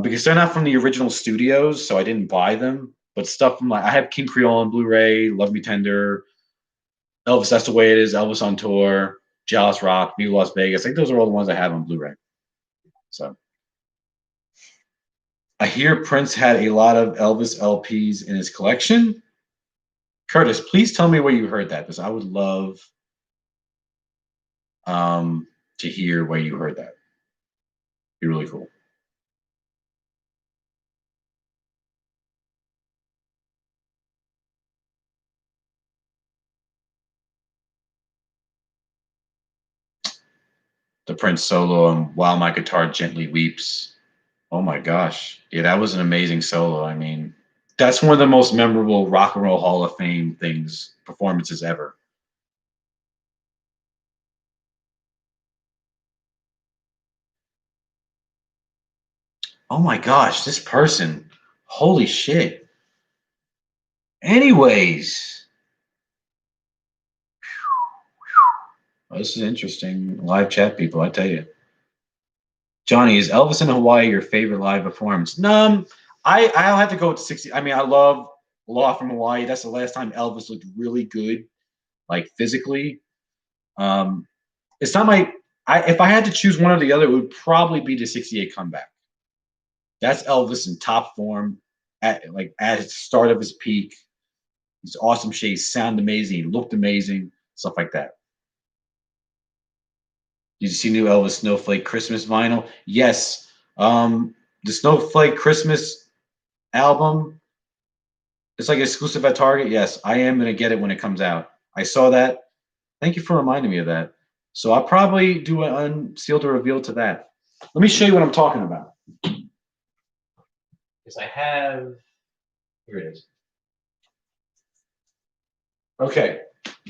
because they're not from the original studios, so I didn't buy them. But stuff from like I have King Creole on Blu-ray, Love Me Tender, Elvis. That's the way it is. Elvis on tour, Jailhouse Rock, Viva Las Vegas. I think those are all the ones I have on Blu-ray. So I hear Prince had a lot of Elvis LPs in his collection. Curtis, please tell me where you heard that because I would love to hear where you heard that. Be really cool. The Prince solo and While My Guitar Gently Weeps. Oh my gosh. Yeah, that was an amazing solo. I mean, that's one of the most memorable Rock and Roll Hall of Fame things, performances ever. Oh my gosh, this person. Holy shit. Anyways, well, this is interesting. Live chat people, I tell you. Johnny, is Elvis in Hawaii your favorite live performance? No, I'll have to go with 60. I mean, I love Law from Hawaii. That's the last time Elvis looked really good, like physically. Um, it's not my. If I had to choose one or the other, it would probably be the '68 comeback. That's Elvis in top form, at the start of his peak. He's awesome shades, sound amazing, he looked amazing, stuff like that. Did you see new Elvis Snowflake Christmas vinyl? Yes. The Snowflake Christmas album. It's like exclusive at Target. Yes, I am gonna get it when it comes out. I saw that. Thank you for reminding me of that. So I'll probably do an unsealed or reveal to that. Let me show you what I'm talking about. Because I have. Here it is. Okay,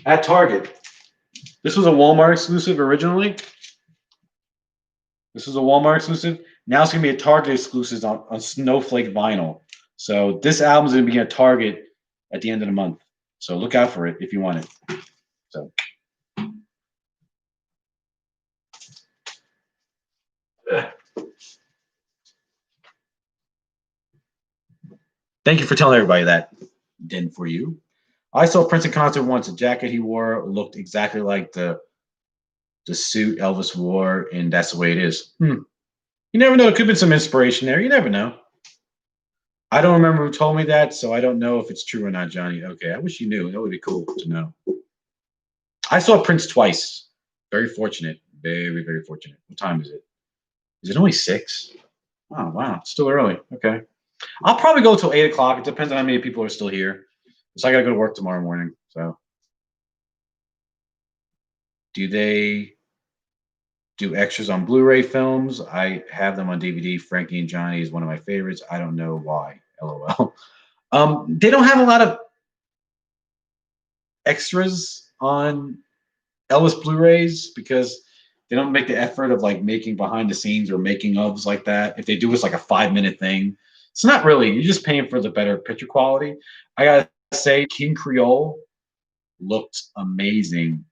at Target. This was a Walmart exclusive originally. This was a Walmart exclusive. Now it's gonna be a Target exclusive on Snowflake vinyl. So this album's gonna be at Target at the end of the month. So look out for it if you want it. So Thank you for telling everybody that. Didn't for you. I saw Prince in concert once. The jacket he wore looked exactly like the suit Elvis wore, and that's the way it is. You never know. There could have been some inspiration there. You never know. I don't remember who told me that, so I don't know if it's true or not, Johnny. Okay, I wish you knew. That would be cool to know. I saw Prince twice. Very fortunate. Very, very fortunate. What time is it? Is it only 6? Oh, wow. It's still early. Okay. I'll probably go till 8 o'clock. It depends on how many people are still here. So I got to go to work tomorrow morning. So, do they do extras on Blu-ray films? I have them on DVD. Frankie and Johnny is one of my favorites. I don't know why. LOL. They don't have a lot of extras on Elvis Blu-rays because they don't make the effort of like making behind the scenes or making ofs like that. If they do, it's like a 5-minute thing. It's not really. You're just paying for the better picture quality. I gotta say, King Creole looked amazing.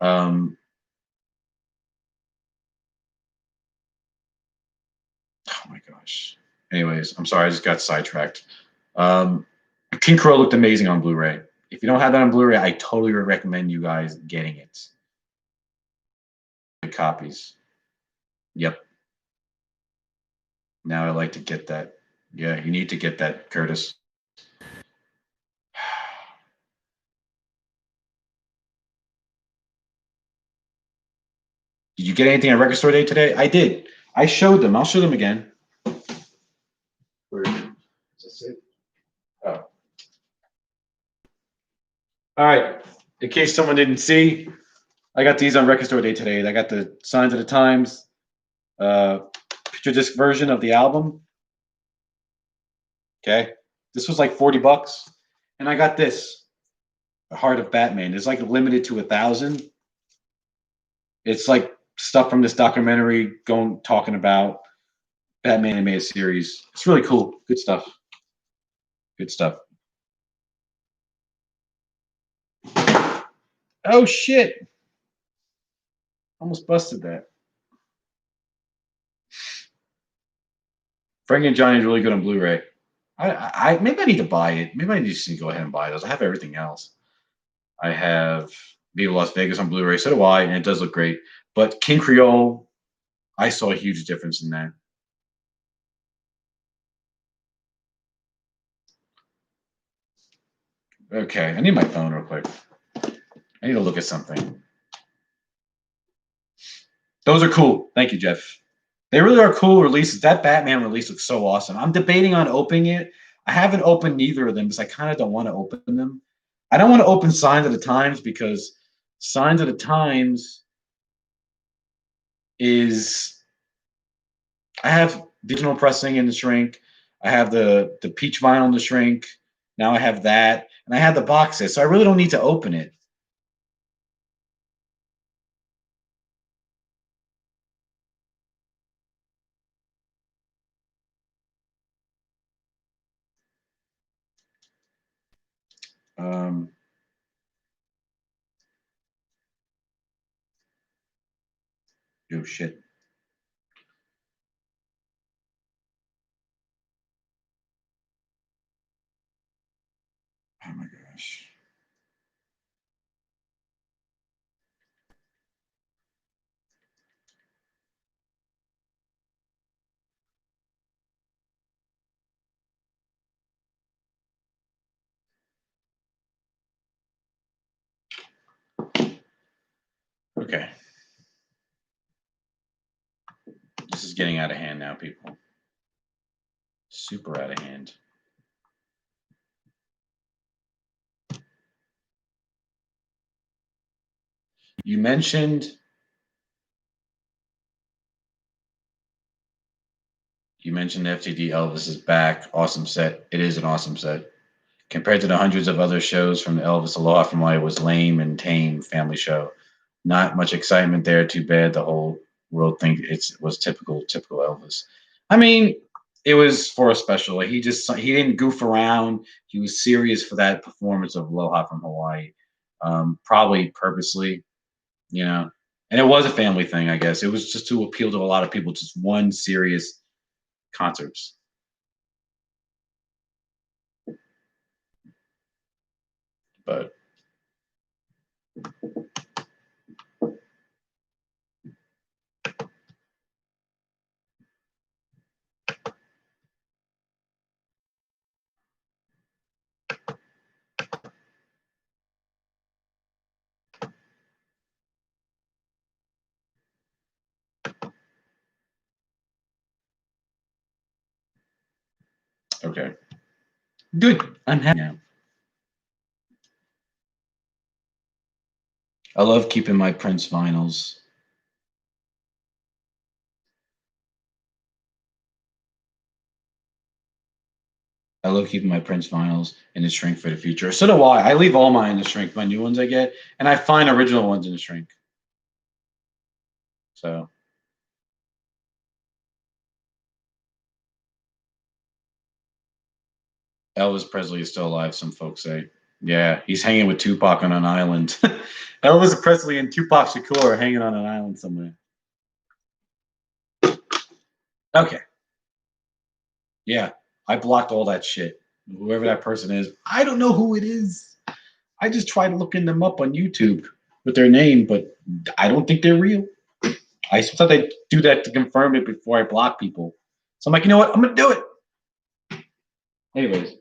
Oh my gosh. Anyways, I'm sorry, I just got sidetracked. King Creole looked amazing on Blu-ray. If you don't have that on Blu-ray, I totally recommend you guys getting it. Copies. Yep. Now I like to get that. Yeah, you need to get that, Curtis. Did you get anything at Record Store Day today? I did. I showed them. I'll show them again. Where is it? Is this it? Oh. All right. In case someone didn't see, I got these on Record Store Day today. I got the Signs of the Times picture disc version of the album. Okay. This was like $40. And I got this, The Heart of Batman. It's like limited to 1,000. It's like stuff from this documentary talking about Batman animated series. It's really cool. Good stuff. Good stuff. Oh shit. Almost busted that. Frankie and Johnny is really good on Blu-ray. I maybe I need to buy it. Maybe I just need to go ahead and buy those. I have everything else. I have Viva Las Vegas on Blu-ray. So do I, and it does look great. But King Creole, I saw a huge difference in that. Okay, I need my phone real quick. I need to look at something. Those are cool. Thank you, Jeff. They really are cool releases. That Batman release looks so awesome. I'm debating on opening it. I haven't opened neither of them because I kind of don't want to open them. I don't want to open Signs of the Times because Signs of the Times is I have digital pressing in the shrink. I have the peach vinyl in the shrink. Now I have that, and I have the boxes, so I really don't need to open it. Um, oh shit. Oh my gosh. Okay. This is getting out of hand now, people. Super out of hand. You mentioned FTD Elvis is back. Awesome set. It is an awesome set. Compared to the hundreds of other shows from the Elvis Aloha from Hawaii, was lame and tame family show. Not much excitement there. Too bad the whole world think it was typical Elvis. I mean, it was for a special. He didn't goof around. He was serious for that performance of Aloha from Hawaii. Probably purposely, you know. And it was a family thing, I guess. It was just to appeal to a lot of people, just one serious concerts. But okay. Good. I'm happy now. I love keeping my Prince vinyls. I love keeping my Prince vinyls in the shrink for the future. So do I. I leave all mine in the shrink, my new ones I get, and I find original ones in the shrink. So Elvis Presley is still alive, some folks say. Yeah, he's hanging with Tupac on an island. Elvis Presley and Tupac Shakur are hanging on an island somewhere. Okay. Yeah, I blocked all that shit. Whoever that person is, I don't know who it is. I just tried looking them up on YouTube with their name, but I don't think they're real. I thought they'd do that to confirm it before I block people. So I'm like, you know what? I'm gonna do it. Anyways.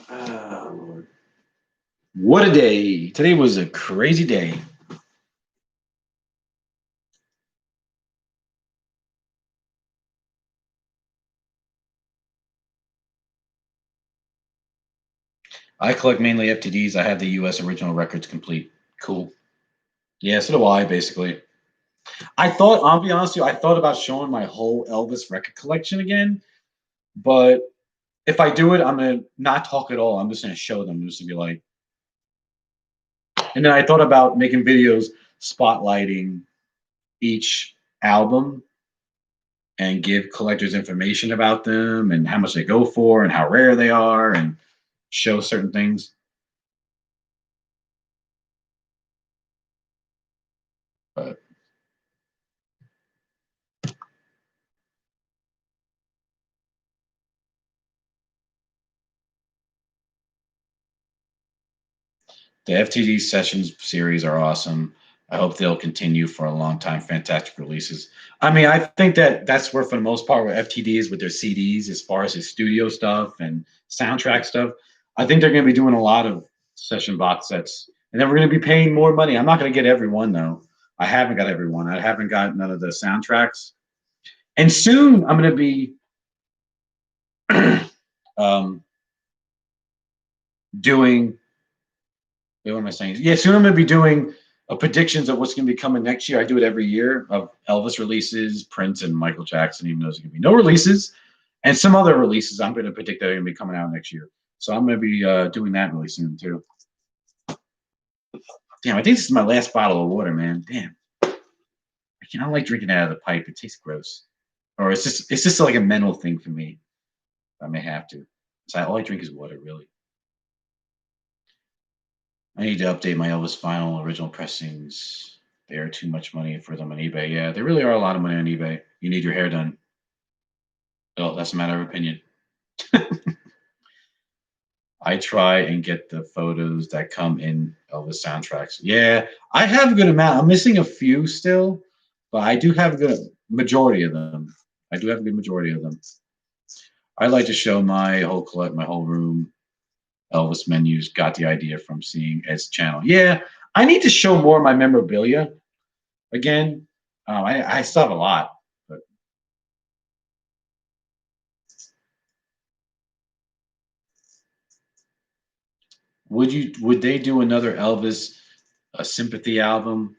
Lord. What a day. Today was a crazy day. I collect mainly FTDs. I have the US original records complete. Cool. Yeah, so do I, basically. I thought, I'll be honest with you, I thought about showing my whole Elvis record collection again, but if I do it, I'm gonna not talk at all. I'm just gonna show them, just to be like. And then I thought about making videos spotlighting each album and give collectors information about them and how much they go for and how rare they are and show certain things. But the FTD Sessions series are awesome. I hope they'll continue for a long time. Fantastic releases. I mean, I think that that's where, for the most part, where FTD is with their CDs, as far as his studio stuff and soundtrack stuff. I think they're going to be doing a lot of session box sets, and then we're going to be paying more money. I'm not going to get every one though. I haven't got every one. I haven't got none of the soundtracks, and soon I'm going to be um, doing. Wait, what am I saying? Yeah, soon I'm going to be doing predictions of what's going to be coming next year. I do it every year of Elvis releases, Prince, and Michael Jackson, even though there's going to be no releases, and some other releases I'm going to predict that are going to be coming out next year. So I'm going to be doing that really soon too. Damn, I think this is my last bottle of water, man. Damn, I don't like drinking out of the pipe. It tastes gross, or it's just like a mental thing for me. I may have to. So all I drink is water, really. I need to update my Elvis vinyl original pressings. They are too much money for them on eBay. Yeah, they really are a lot of money on eBay. You need your hair done. Oh, that's a matter of opinion. I try and get the photos that come in Elvis soundtracks. Yeah, I have a good amount. I'm missing a few still, but I do have a good majority of them. I do have a good majority of them. I like to show my my whole room. Elvis menus. Got the idea from seeing Ed's channel. Yeah, I need to show more of my memorabilia again. I still have a lot, but would they do another Elvis sympathy album?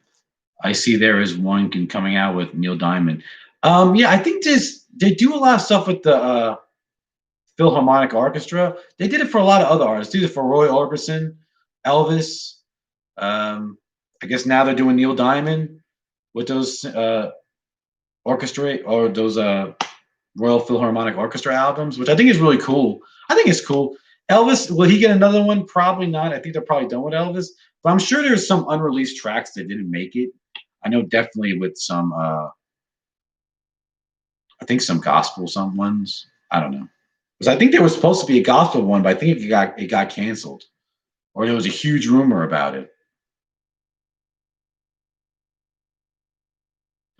I see there is one coming out with Neil Diamond. Yeah, I think they do a lot of stuff with the Philharmonic Orchestra. They did it for a lot of other artists. They did it for Roy Orbison, Elvis. Um, I guess now they're doing Neil Diamond with those orchestra or those Royal Philharmonic Orchestra albums, which I think is really cool. I think it's cool. Elvis, will he get another one? Probably not. I think they're probably done with Elvis. But I'm sure there's some unreleased tracks that didn't make it. I know definitely with some I think some gospel some ones. I don't know. Because I think there was supposed to be a gospel one, but I think it got canceled. Or there was a huge rumor about it.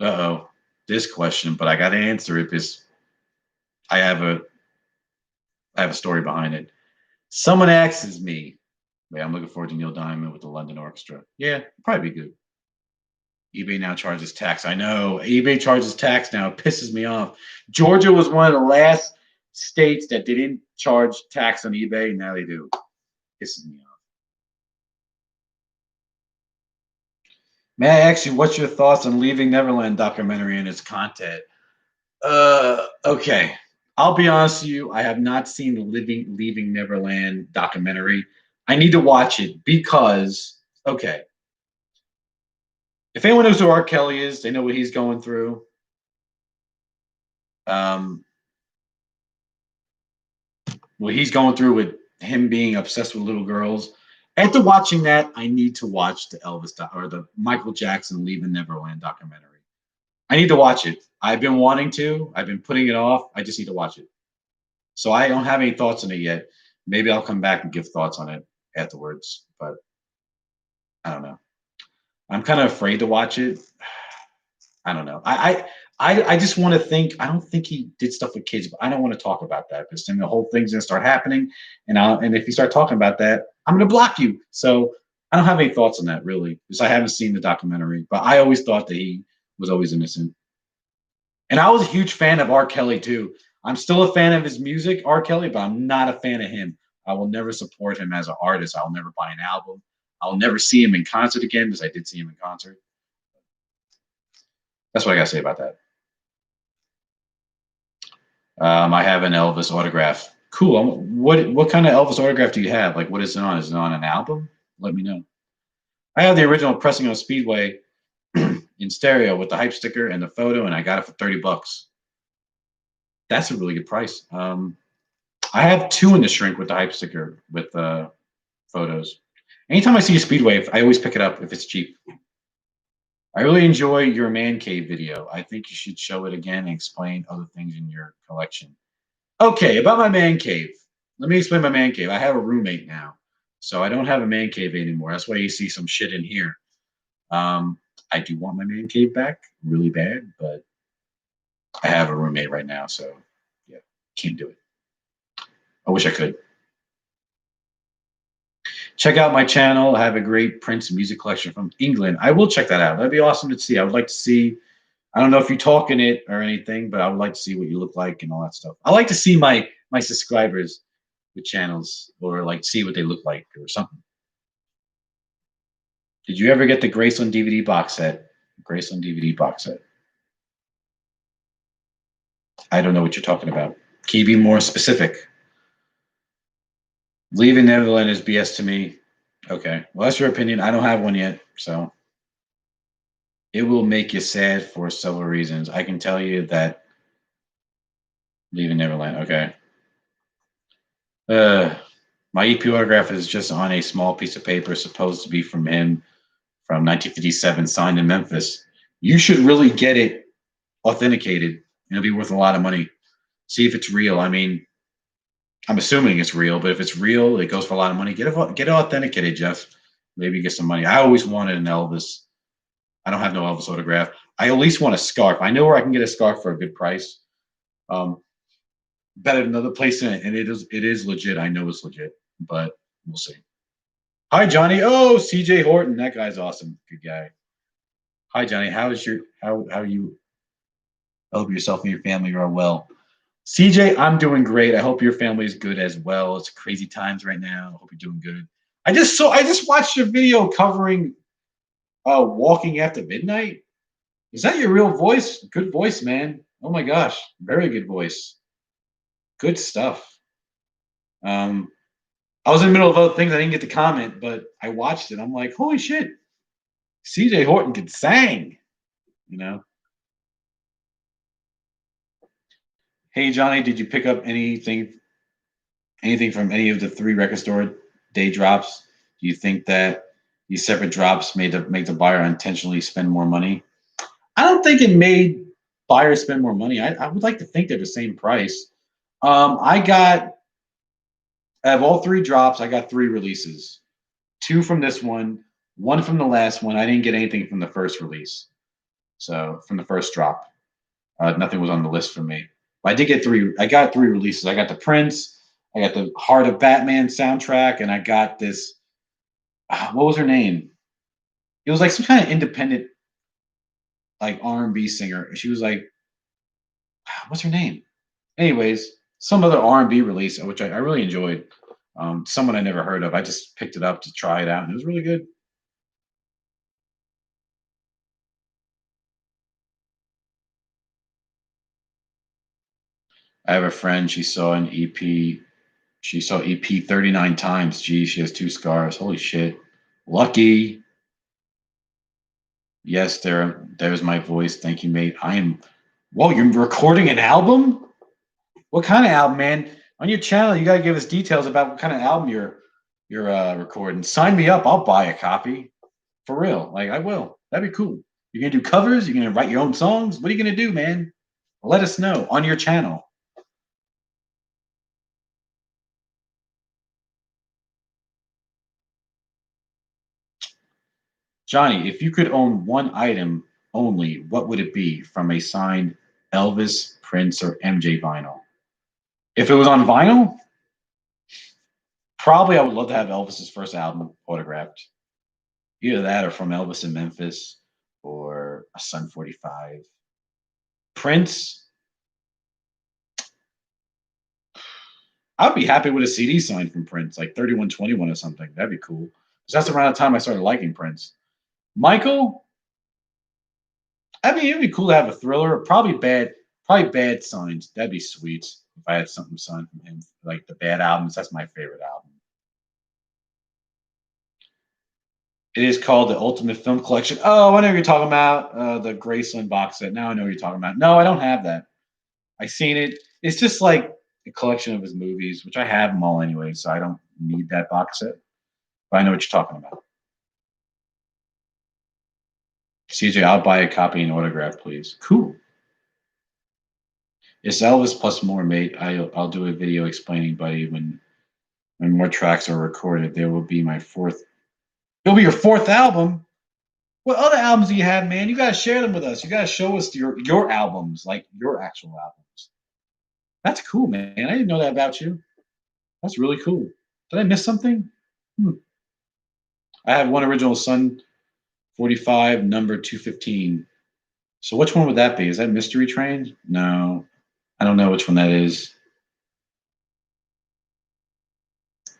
Uh-oh. This question, but I gotta answer it because I have a I have a story behind it. Someone asks me, "Man, I'm looking forward to Neil Diamond with the London Orchestra." Yeah, probably be good. eBay now charges tax. I know eBay charges tax now. It pisses me off. Georgia was one of the last states that didn't charge tax on eBay. Now they do. Pisses me off. May I ask you, what's your thoughts on Leaving Neverland documentary and its content? Okay. I'll be honest with you. I have not seen the Leaving Neverland documentary. I need to watch it because, okay, if anyone knows who R. Kelly is, they know what he's going through. Um, what he's going through with him being obsessed with little girls. After watching that, I need to watch the or the Michael Jackson Leaving Neverland documentary. I need to watch it. I've been wanting to. I've been putting it off. I just need to watch it. So I don't have any thoughts on it yet. Maybe I'll come back and give thoughts on it afterwards, but I don't know. I'm kind of afraid to watch it. I don't know. I just want to think. I don't think he did stuff with kids, but I don't want to talk about that because then the whole thing's gonna start happening, and if you start talking about that, I'm gonna block you. So I don't have any thoughts on that really because I haven't seen the documentary. But I always thought that he was always innocent, and I was a huge fan of R. Kelly too. I'm still a fan of his music, R. Kelly, but I'm not a fan of him. I will never support him as an artist. I'll never buy an album. I'll never see him in concert again because I did see him in concert. That's what I got to say about that. I have an Elvis autograph. Cool. What kind of Elvis autograph do you have? Like, what is it on? Is it on an album? Let me know. I have the original pressing on Speedway in stereo with the hype sticker and the photo, and I got it for $30. That's a really good price. I have two in the shrink with the hype sticker with photos. Anytime I see a Speedway, I always pick it up if it's cheap. I really enjoy your man cave video. I think you should show it again and explain other things in your collection. Okay, about my man cave. Let me explain my man cave. I have a roommate now, so I don't have a man cave anymore. That's why you see some shit in here. I do want my man cave back really bad, but I have a roommate right now, so yeah, can't do it. I wish I could. Check out my channel. I have a great Prince music collection from England. I will check that out. That'd be awesome to see. I would like to see. I don't know if you talk in it or anything, but I would like to see what you look like and all that stuff. I like to see my subscribers with channels or like see what they look like or something. Did you ever get the Graceland DVD box set? Graceland DVD box set. I don't know what you're talking about. Can you be more specific? Leaving Neverland is BS to me. Okay. Well, that's your opinion. I don't have one yet, so it will make you sad for several reasons. I can tell you that Leaving Neverland. Okay. My EP autograph is just on a small piece of paper, supposed to be from him from 1957, signed in Memphis. You should really get it authenticated. It'll be worth a lot of money. See if it's real. I mean, I'm assuming it's real, but if it's real, it goes for a lot of money. Get it authenticated, Jeff. Maybe get some money. I always wanted an Elvis. I don't have no Elvis autograph. I at least want a scarf. I know where I can get a scarf for a good price. Bet at another place in it, and it is legit. I know it's legit, but we'll see. Hi, Johnny. Oh, CJ Horton. That guy's awesome. Good guy. Hi, Johnny. How are you? I hope yourself and your family are well. CJ, I'm doing great. I hope your family is good as well. It's crazy times right now. I hope you're doing good. I just watched your video covering Walking After Midnight. Is that your real voice? Good voice, man. Oh my gosh. Very good voice. Good stuff. I was in the middle of other things. I didn't get to comment, but I watched it. I'm like, holy shit. CJ Horton could sing, you know. Hey Johnny, did you pick up anything anything from any of the 3 record store day drops? Do you think that these separate drops make the buyer intentionally spend more money? I don't think it made buyers spend more money. I would like to think they're the same price. I got out of all 3 drops, I got 3 releases. 2 from this one from the last one. I didn't get anything from the first release. So from the first drop, nothing was on the list for me. But I did get 3. I got 3 releases. I got the Prince, I got the Heart of Batman soundtrack, and I got this. What was her name? It was like some kind of independent, like R&B singer. She was like, what's her name? Anyways, some other R&B release, which I really enjoyed. Someone I never heard of. I just picked it up to try it out, and it was really good. I have a friend. She saw an EP. She saw EP 39 times. Gee, she has 2 scars. Holy shit. Lucky. Yes, there's my voice. Thank you, mate. I am. Whoa, you're recording an album? What kind of album, man? On your channel, you gotta give us details about what kind of album you're recording. Sign me up. I'll buy a copy. For real. Like I will. That'd be cool. You're gonna do covers, you're gonna write your own songs. What are you gonna do, man? Let us know on your channel. Johnny, if you could own one item only, what would it be from a signed Elvis, Prince, or MJ vinyl? If it was on vinyl, probably I would love to have Elvis's first album autographed. Either that or from Elvis in Memphis or a Sun 45. Prince, I'd be happy with a CD signed from Prince, like 3121 or something. That'd be cool. Because that's around the time I started liking Prince. Michael, I mean, it'd be cool to have a Thriller. Probably bad signs. That'd be sweet if I had something signed from him. Like the Bad albums, that's my favorite album. It is called the Ultimate Film Collection. Oh, I know what you're talking about. The Graceland box set. Now I know what you're talking about. No, I don't have that. I seen it. It's just like a collection of his movies, which I have them all anyway, so I don't need that box set. But I know what you're talking about. CJ, I'll buy a copy and autograph, please. Cool. It's Elvis plus more, mate. I'll do a video explaining, buddy, when more tracks are recorded. There will be my 4th. It'll be your 4th album. What other albums do you have, man? You gotta share them with us. You gotta show us your albums, like your actual albums. That's cool, man. I didn't know that about you. That's really cool. Did I miss something? Hmm. I have one original Sun 45, number 215. So which one would that be? Is that Mystery Train? No, I don't know which one that is.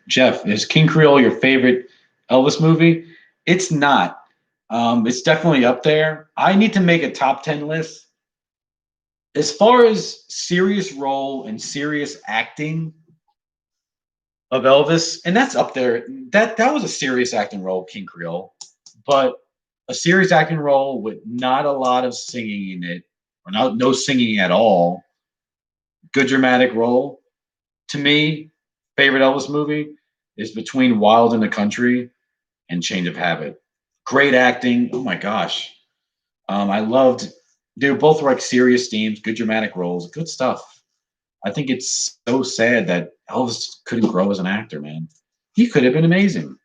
Jeff, is King Creole your favorite Elvis movie? It's not. It's definitely up there. I need to make a top 10 list. As far as serious role and serious acting of Elvis, and that's up there. That was a serious acting role, King Creole, but a serious acting role with not a lot of singing in it, or no singing at all. Good dramatic role. To me, favorite Elvis movie is between Wild in the Country and Change of Habit. Great acting. Oh my gosh. I loved. They were both like serious themes, good dramatic roles, good stuff. I think it's so sad that Elvis couldn't grow as an actor, man. He could have been amazing.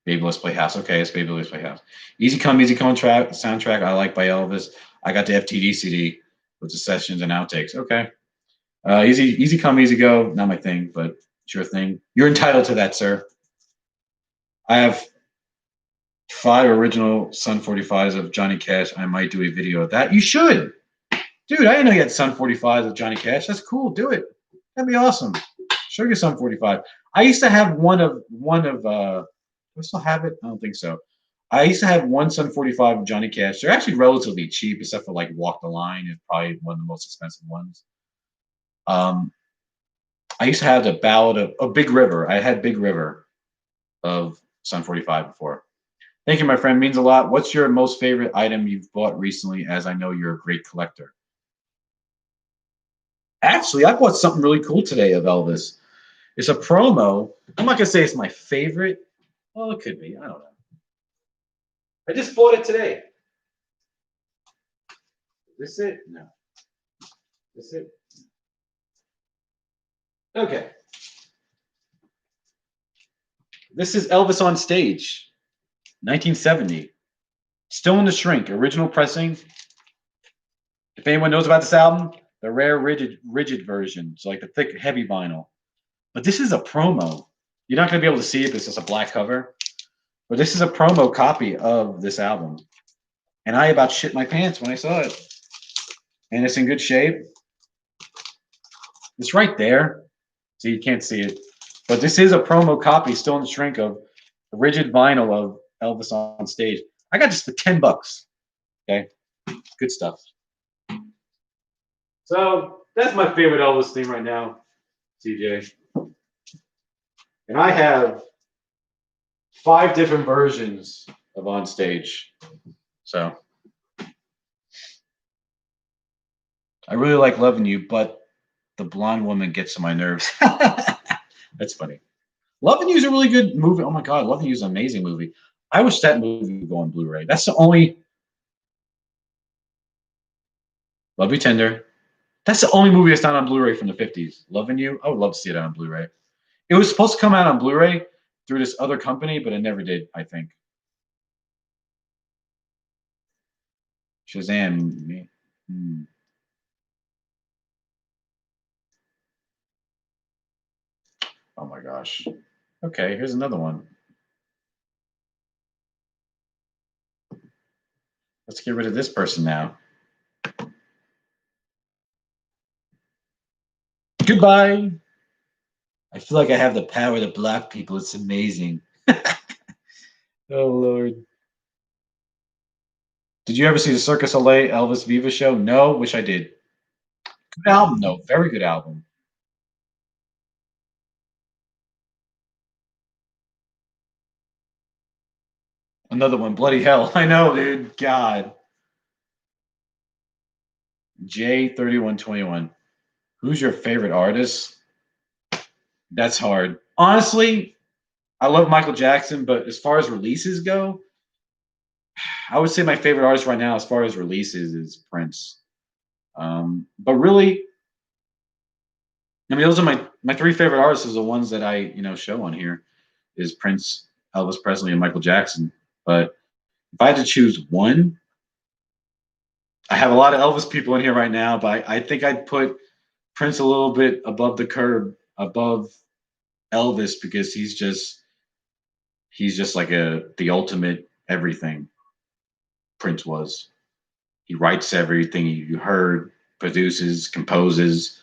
Baby Let's Play House. Okay, it's Baby Let's Play House. Easy Come track soundtrack I like by Elvis. I got the FTD CD with the sessions and outtakes. Okay. Easy Come, Easy Go. Not my thing, but it's your thing. You're entitled to that, sir. I have 5 original Sun 45s of Johnny Cash. I might do a video of that. You should. Dude, I didn't know you had Sun 45s of Johnny Cash. That's cool. Do it. That'd be awesome. Show your Sun 45. I used to have do I still have it? I don't think so. I used to have one Sun 45 of Johnny Cash. They're actually relatively cheap, except for like Walk the Line is probably one of the most expensive ones. Um, I used to have the Ballad of Big River. I had Big River of Sun 45 before. Thank you, my friend. Means a lot. What's your most favorite item you've bought recently? As I know you're a great collector. Actually, I bought something really cool today of Elvis. It's a promo. I'm not gonna say it's my favorite. Well, it could be. I don't know. I just bought it today. Is this it? No. Is this it? Okay. This is Elvis on Stage, 1970. Still in the shrink, original pressing. If anyone knows about this album, the rare rigid version, so like the thick, heavy vinyl. But this is a promo. You're not going to be able to see it. This is a black cover. But this is a promo copy of this album. And I about shit my pants when I saw it. And it's in good shape. It's right there. So you can't see it. But this is a promo copy, still in the shrink of the rigid vinyl of Elvis on Stage. I got this for $10. Okay. Good stuff. So that's my favorite Elvis theme right now, CJ. And I have 5 different versions of On Stage. So I really like Loving You, but the blonde woman gets on my nerves. That's funny. Loving You is a really good movie. Oh my God, Loving You is an amazing movie. I wish that movie would go on Blu-ray. That's the only Love You Tender. That's the only movie that's not on Blu-ray from the 50s. Loving You. I would love to see it on Blu-ray. It was supposed to come out on Blu-ray through this other company, but it never did, I think. Shazam. Oh my gosh. Okay, here's another one. Let's get rid of this person now. Goodbye. I feel like I have the power to block people. It's amazing. Oh Lord. Did you ever see the Circus Soleil Elvis Viva show? No, wish I did. Good album though. Very good album. Another one. Bloody hell. I know, dude. God. J3121. Who's your favorite artist? That's hard. Honestly, I love Michael Jackson, but as far as releases go, I would say my favorite artist right now, as far as releases, is Prince. But really, I mean, those are my 3 favorite artists. Are the ones that I show on here is Prince, Elvis Presley, and Michael Jackson. But if I had to choose one, I have a lot of Elvis people in here right now, but I think I'd put Prince a little bit above the curb, above Elvis, because he's just like the ultimate everything. Prince was. He writes everything you heard, produces, composes,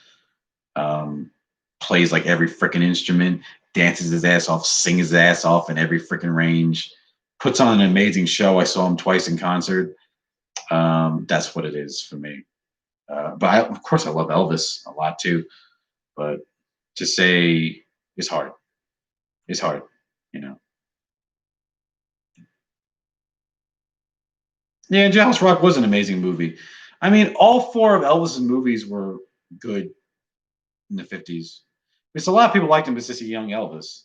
um, plays like every freaking instrument, dances his ass off, sings his ass off in every freaking range, puts on an amazing show. I saw him twice in concert. That's what it is for me. But of course, I love Elvis a lot too. But to say is hard. It's hard, you know. Yeah, Jailhouse Rock was an amazing movie. I mean, all 4 of Elvis's movies were good in the 50s. Because a lot of people liked him as just a young Elvis.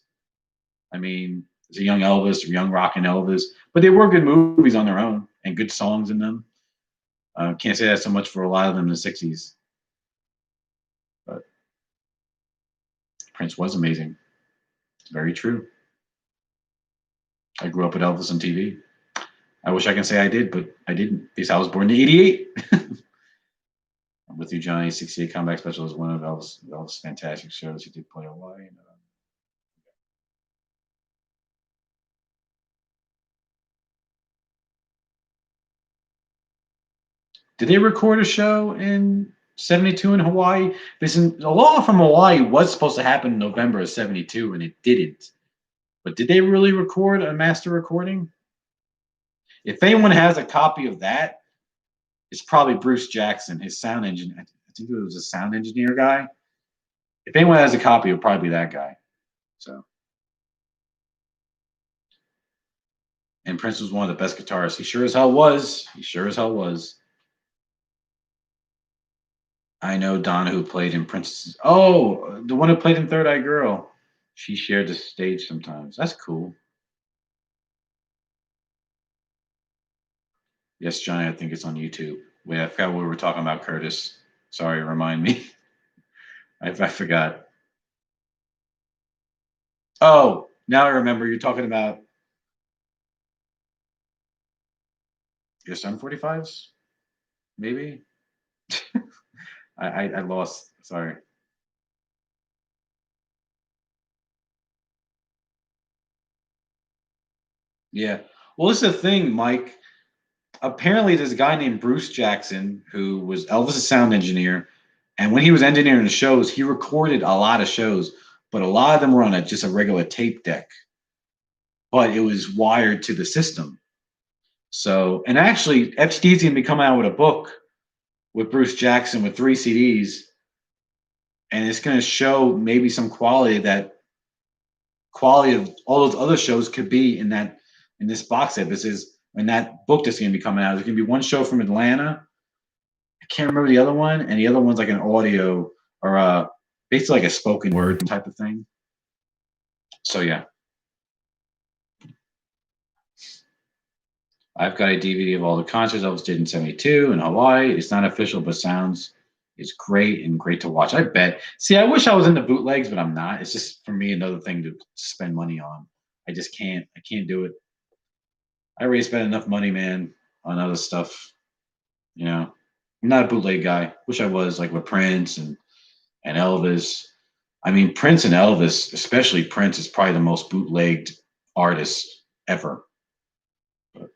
I mean, it's a young Elvis, or young rockin' Elvis, but they were good movies on their own and good songs in them. Can't say that so much for a lot of them in the 60s, but Prince was amazing. It's very true. I grew up with Elvis on TV. I wish I can say I did, but I didn't because I was born in '88. I'm with you, Johnny. 68 Comeback Special is one of Elvis' fantastic shows. He did play a lot. Did they record a show in '72 in Hawaii? Because Aloha from Hawaii was supposed to happen in November of '72, and it didn't. But did they really record a master recording? If anyone has a copy of that, it's probably Bruce Jackson, his sound engineer. I think it was a sound engineer guy. If anyone has a copy, it'll probably be that guy. So And Prince was one of the best guitarists. He sure as hell was. He sure as hell was. I know Donna who played in Prince's. Oh, the one who played in Third Eye Girl. She shared the stage sometimes. That's cool. Yes, Johnny, I think it's on YouTube. Wait, I forgot what we were talking about, Curtis. Sorry, remind me. I forgot. Oh, now I remember. You're talking about your Sun 45s? Maybe? I lost. Sorry. Yeah. Well, this is the thing, Mike. Apparently, there's a guy named Bruce Jackson who was Elvis' sound engineer. And when he was engineering the shows, he recorded a lot of shows, but a lot of them were on just a regular tape deck, but it was wired to the system. So, and actually, FTD's going to be coming out with a book with Bruce Jackson with 3 CDs, and it's going to show maybe some quality of all those other shows could be in this box set. This is in that book that's going to be coming out. There's going to be one show from Atlanta. I can't remember the other one, and the other one's like an audio or basically like a spoken word type of thing. So yeah, I've got a DVD of all the concerts Elvis did in '72 in Hawaii. It's not official, but sounds it's great and great to watch. I bet. See, I wish I was into bootlegs, but I'm not. It's just for me another thing to spend money on. I just can't. I can't do it. I already spent enough money, man, on other stuff. You know, I'm not a bootleg guy. Wish I was, like with Prince and Elvis. I mean, Prince and Elvis, especially Prince, is probably the most bootlegged artist ever. But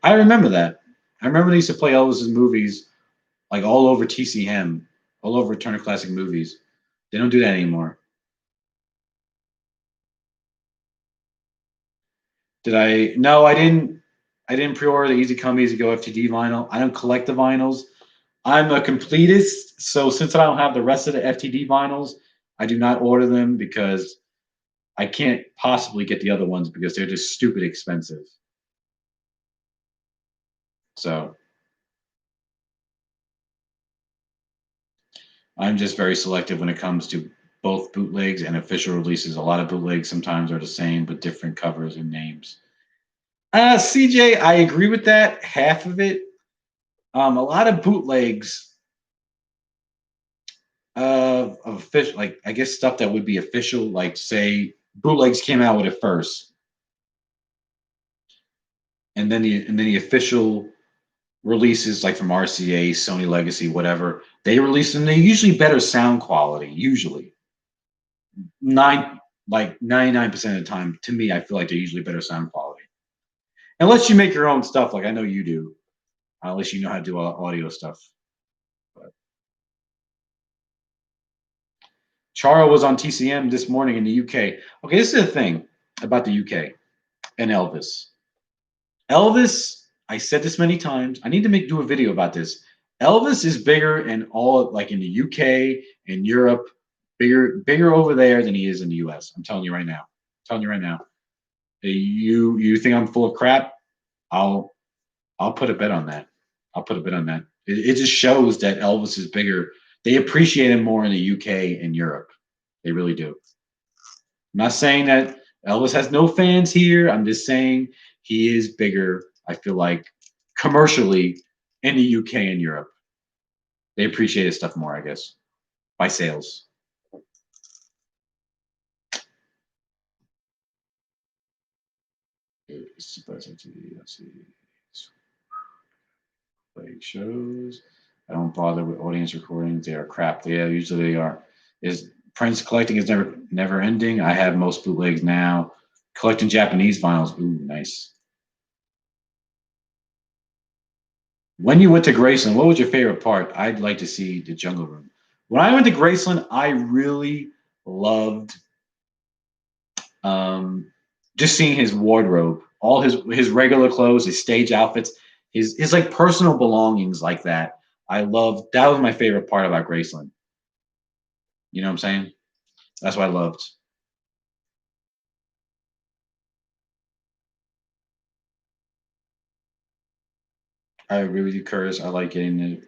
I remember that. I remember they used to play Elvis's movies like all over TCM, all over Turner Classic Movies. They don't do that anymore. Did I? No, I didn't. I didn't pre-order the Easy Come Easy Go FTD vinyl. I don't collect the vinyls. I'm a completist, so since I don't have the rest of the FTD vinyls, I do not order them because I can't possibly get the other ones because they're just stupid expensive. So I'm just very selective when it comes to both bootlegs and official releases. A lot of bootlegs sometimes are the same but different covers and names. CJ, I agree with that. Half of it. A lot of bootlegs of official, like I guess stuff that would be official, like say bootlegs came out with it first, and then the official releases like from RCA, Sony Legacy, whatever they release them. They're usually better sound quality. Usually nine like 99% of the time, to me, I feel like they're usually better sound quality. Unless you make your own stuff, like I know you do. Unless you know how to do audio stuff. But Charo was on TCM this morning in the UK. Okay, this is the thing about the UK and Elvis. Elvis, I said this many times. I need to do a video about this. Elvis is bigger in all like in the UK and Europe, bigger over there than he is in the US. I'm telling you right now. I'm telling you right now. You think I'm full of crap? I'll I'll put a bet on that. I'll put a bet on that. It just shows that Elvis is bigger. They appreciate him more in the UK and Europe. They really do. I'm not saying that Elvis has no fans here. I'm just saying he is bigger, I feel like, commercially in the UK and Europe. They appreciate his stuff more, I guess, by sales. Let's see. Play shows. I don't bother with audience recordings. They are crap. Yeah, usually they are. Is Prince collecting is never ending. I have most bootlegs now. Collecting Japanese vinyls. Ooh, nice. When you went to Graceland, what was your favorite part? I'd like to see the Jungle Room. When I went to Graceland, I really loved um, just seeing his wardrobe, all his regular clothes, his stage outfits, his like personal belongings like that. I loved that was my favorite part about Graceland. You know what I'm saying? That's what I loved. I agree with you, Curtis. I like getting the.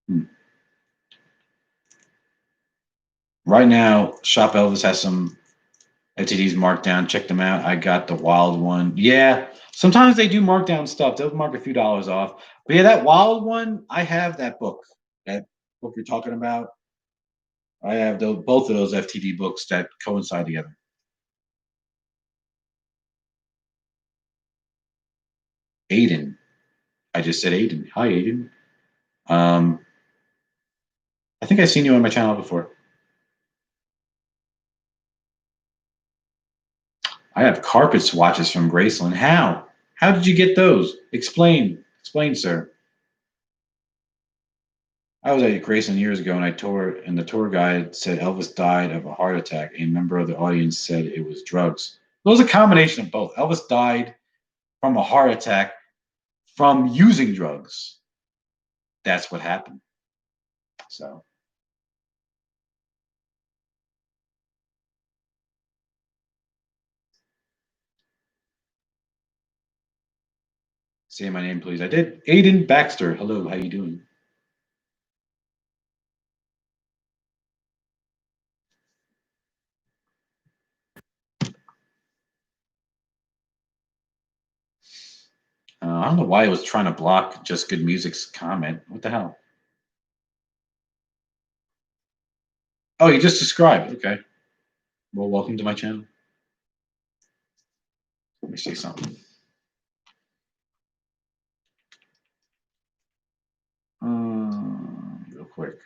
Hmm. Right now, Shop Elvis has some LTDs marked down. Check them out. I got the wild one. Yeah, sometimes they do mark down stuff. They'll mark a few dollars off. But yeah, that wild one, I have that book. That book you're talking about. I have those, both of those FTD books that coincide together. Aiden. I just said Aiden. Hi, Aiden. Um, I think I've seen you on my channel before. I have carpet swatches from Graceland. How? How did you get those? Explain. Explain, sir. I was at Graceland years ago and I toured, and the tour guide said Elvis died of a heart attack. A member of the audience said it was drugs. It was a combination of both. Elvis died from a heart attack from using drugs. That's what happened. So, say my name, please. I did. Aiden Baxter. Hello. How you doing? I don't know why I was trying to block Just Good Music's comment. What the hell? Oh, you just described. Okay. Well, welcome to my channel. Let me see something. Real quick.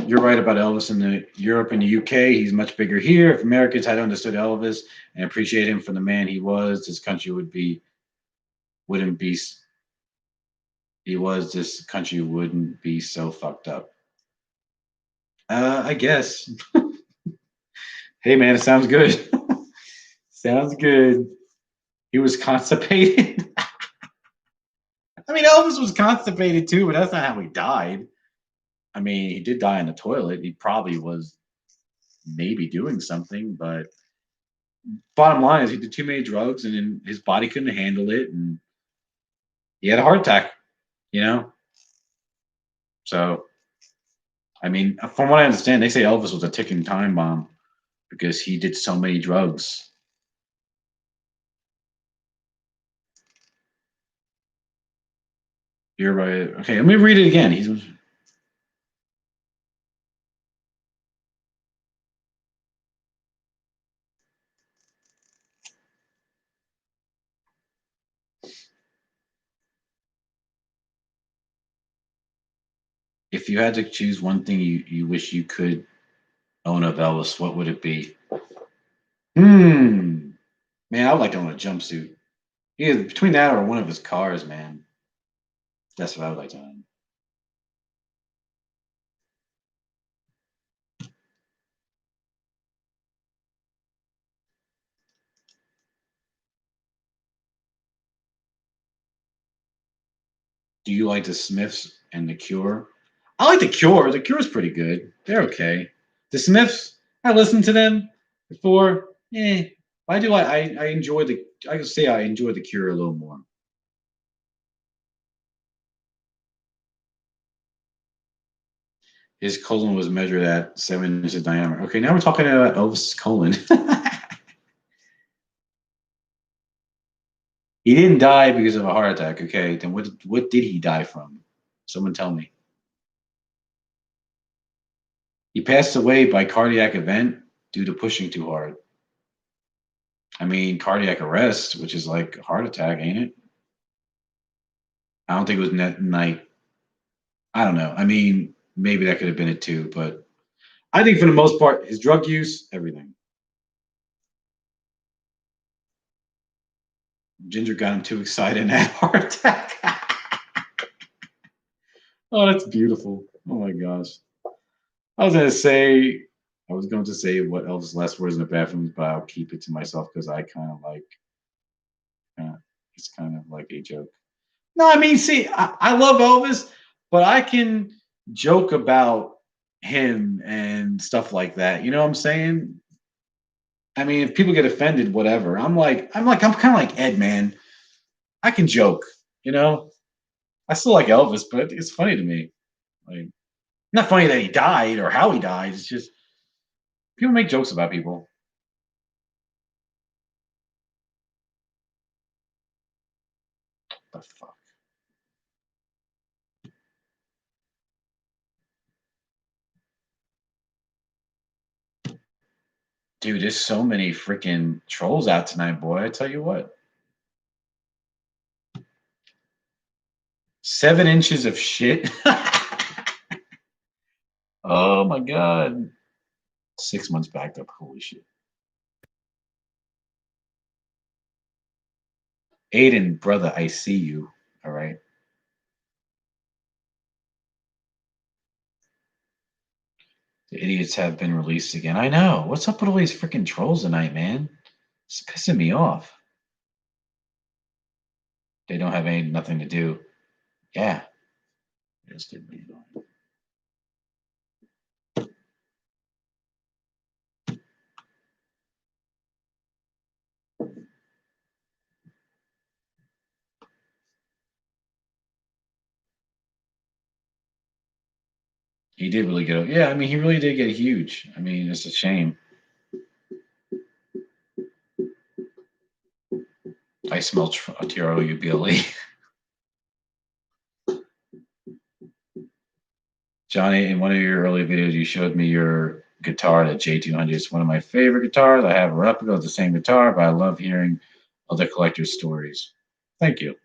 You're right about Elvis in the Europe and the UK. He's much bigger here. If Americans had understood Elvis and appreciate him for the man he was, this country wouldn't be he was. This country wouldn't be so fucked up. I guess. Hey man, it sounds good. Sounds good. He was constipated. I mean, Elvis was constipated too, but that's not how he died. I mean, he did die in the toilet. He probably was maybe doing something, but bottom line is he did too many drugs and then his body couldn't handle it and he had a heart attack, you know? So, I mean, from what I understand, they say Elvis was a ticking time bomb because he did so many drugs. You're right. Okay, let me read it again. If you had to choose one thing you wish you could own of Elvis, what would it be? Hmm. Man, I would like to own a jumpsuit. Either between that or one of his cars, man. That's what I would like to own. Do you like the Smiths and the Cure? I like the Cure. The Cure's pretty good. They're okay. The Smiths, I listened to them before. I do. I enjoy the. I can say I enjoy the Cure a little more. His colon was measured at 7 inches diameter. Okay, now we're talking about Elvis' colon. He didn't die because of a heart attack. Okay, then what did he die from? Someone tell me. He passed away by cardiac event due to pushing too hard. I mean, cardiac arrest, which is like a heart attack, ain't it? I don't think it was net night. I don't know. I mean, maybe that could have been it too, but I think for the most part, his drug use, everything. Ginger got him too excited and had a heart attack. Oh, that's beautiful. Oh my gosh. I was gonna say, I was going to say what Elvis' last words in the bathroom, but I'll keep it to myself because I kind of like, it's kind of like a joke. No, I mean, see, I love Elvis, but I can joke about him and stuff like that. You know what I'm saying? I mean, if people get offended, whatever. I'm kind of like Ed, man. I can joke, you know. I still like Elvis, but it's funny to me. Like, not funny that he died or how he died. It's just people make jokes about people. The fuck, dude. There's so many freaking trolls out tonight, boy. I tell you what. 7 inches of shit. Oh my god. 6 months backed up. Holy shit. Aiden, brother, I see you. All right. The idiots have been released again. I know. What's up with all these freaking trolls tonight, man? It's pissing me off. They don't have nothing to do. Yeah. Just did me. He did really get. Yeah, I mean, he really did get huge. I mean, it's a shame. I smell TROUBLE. Johnny, in one of your early videos, you showed me your guitar, the J200. It's one of my favorite guitars. I have a replica of the same guitar, but I love hearing other collectors' stories. Thank you.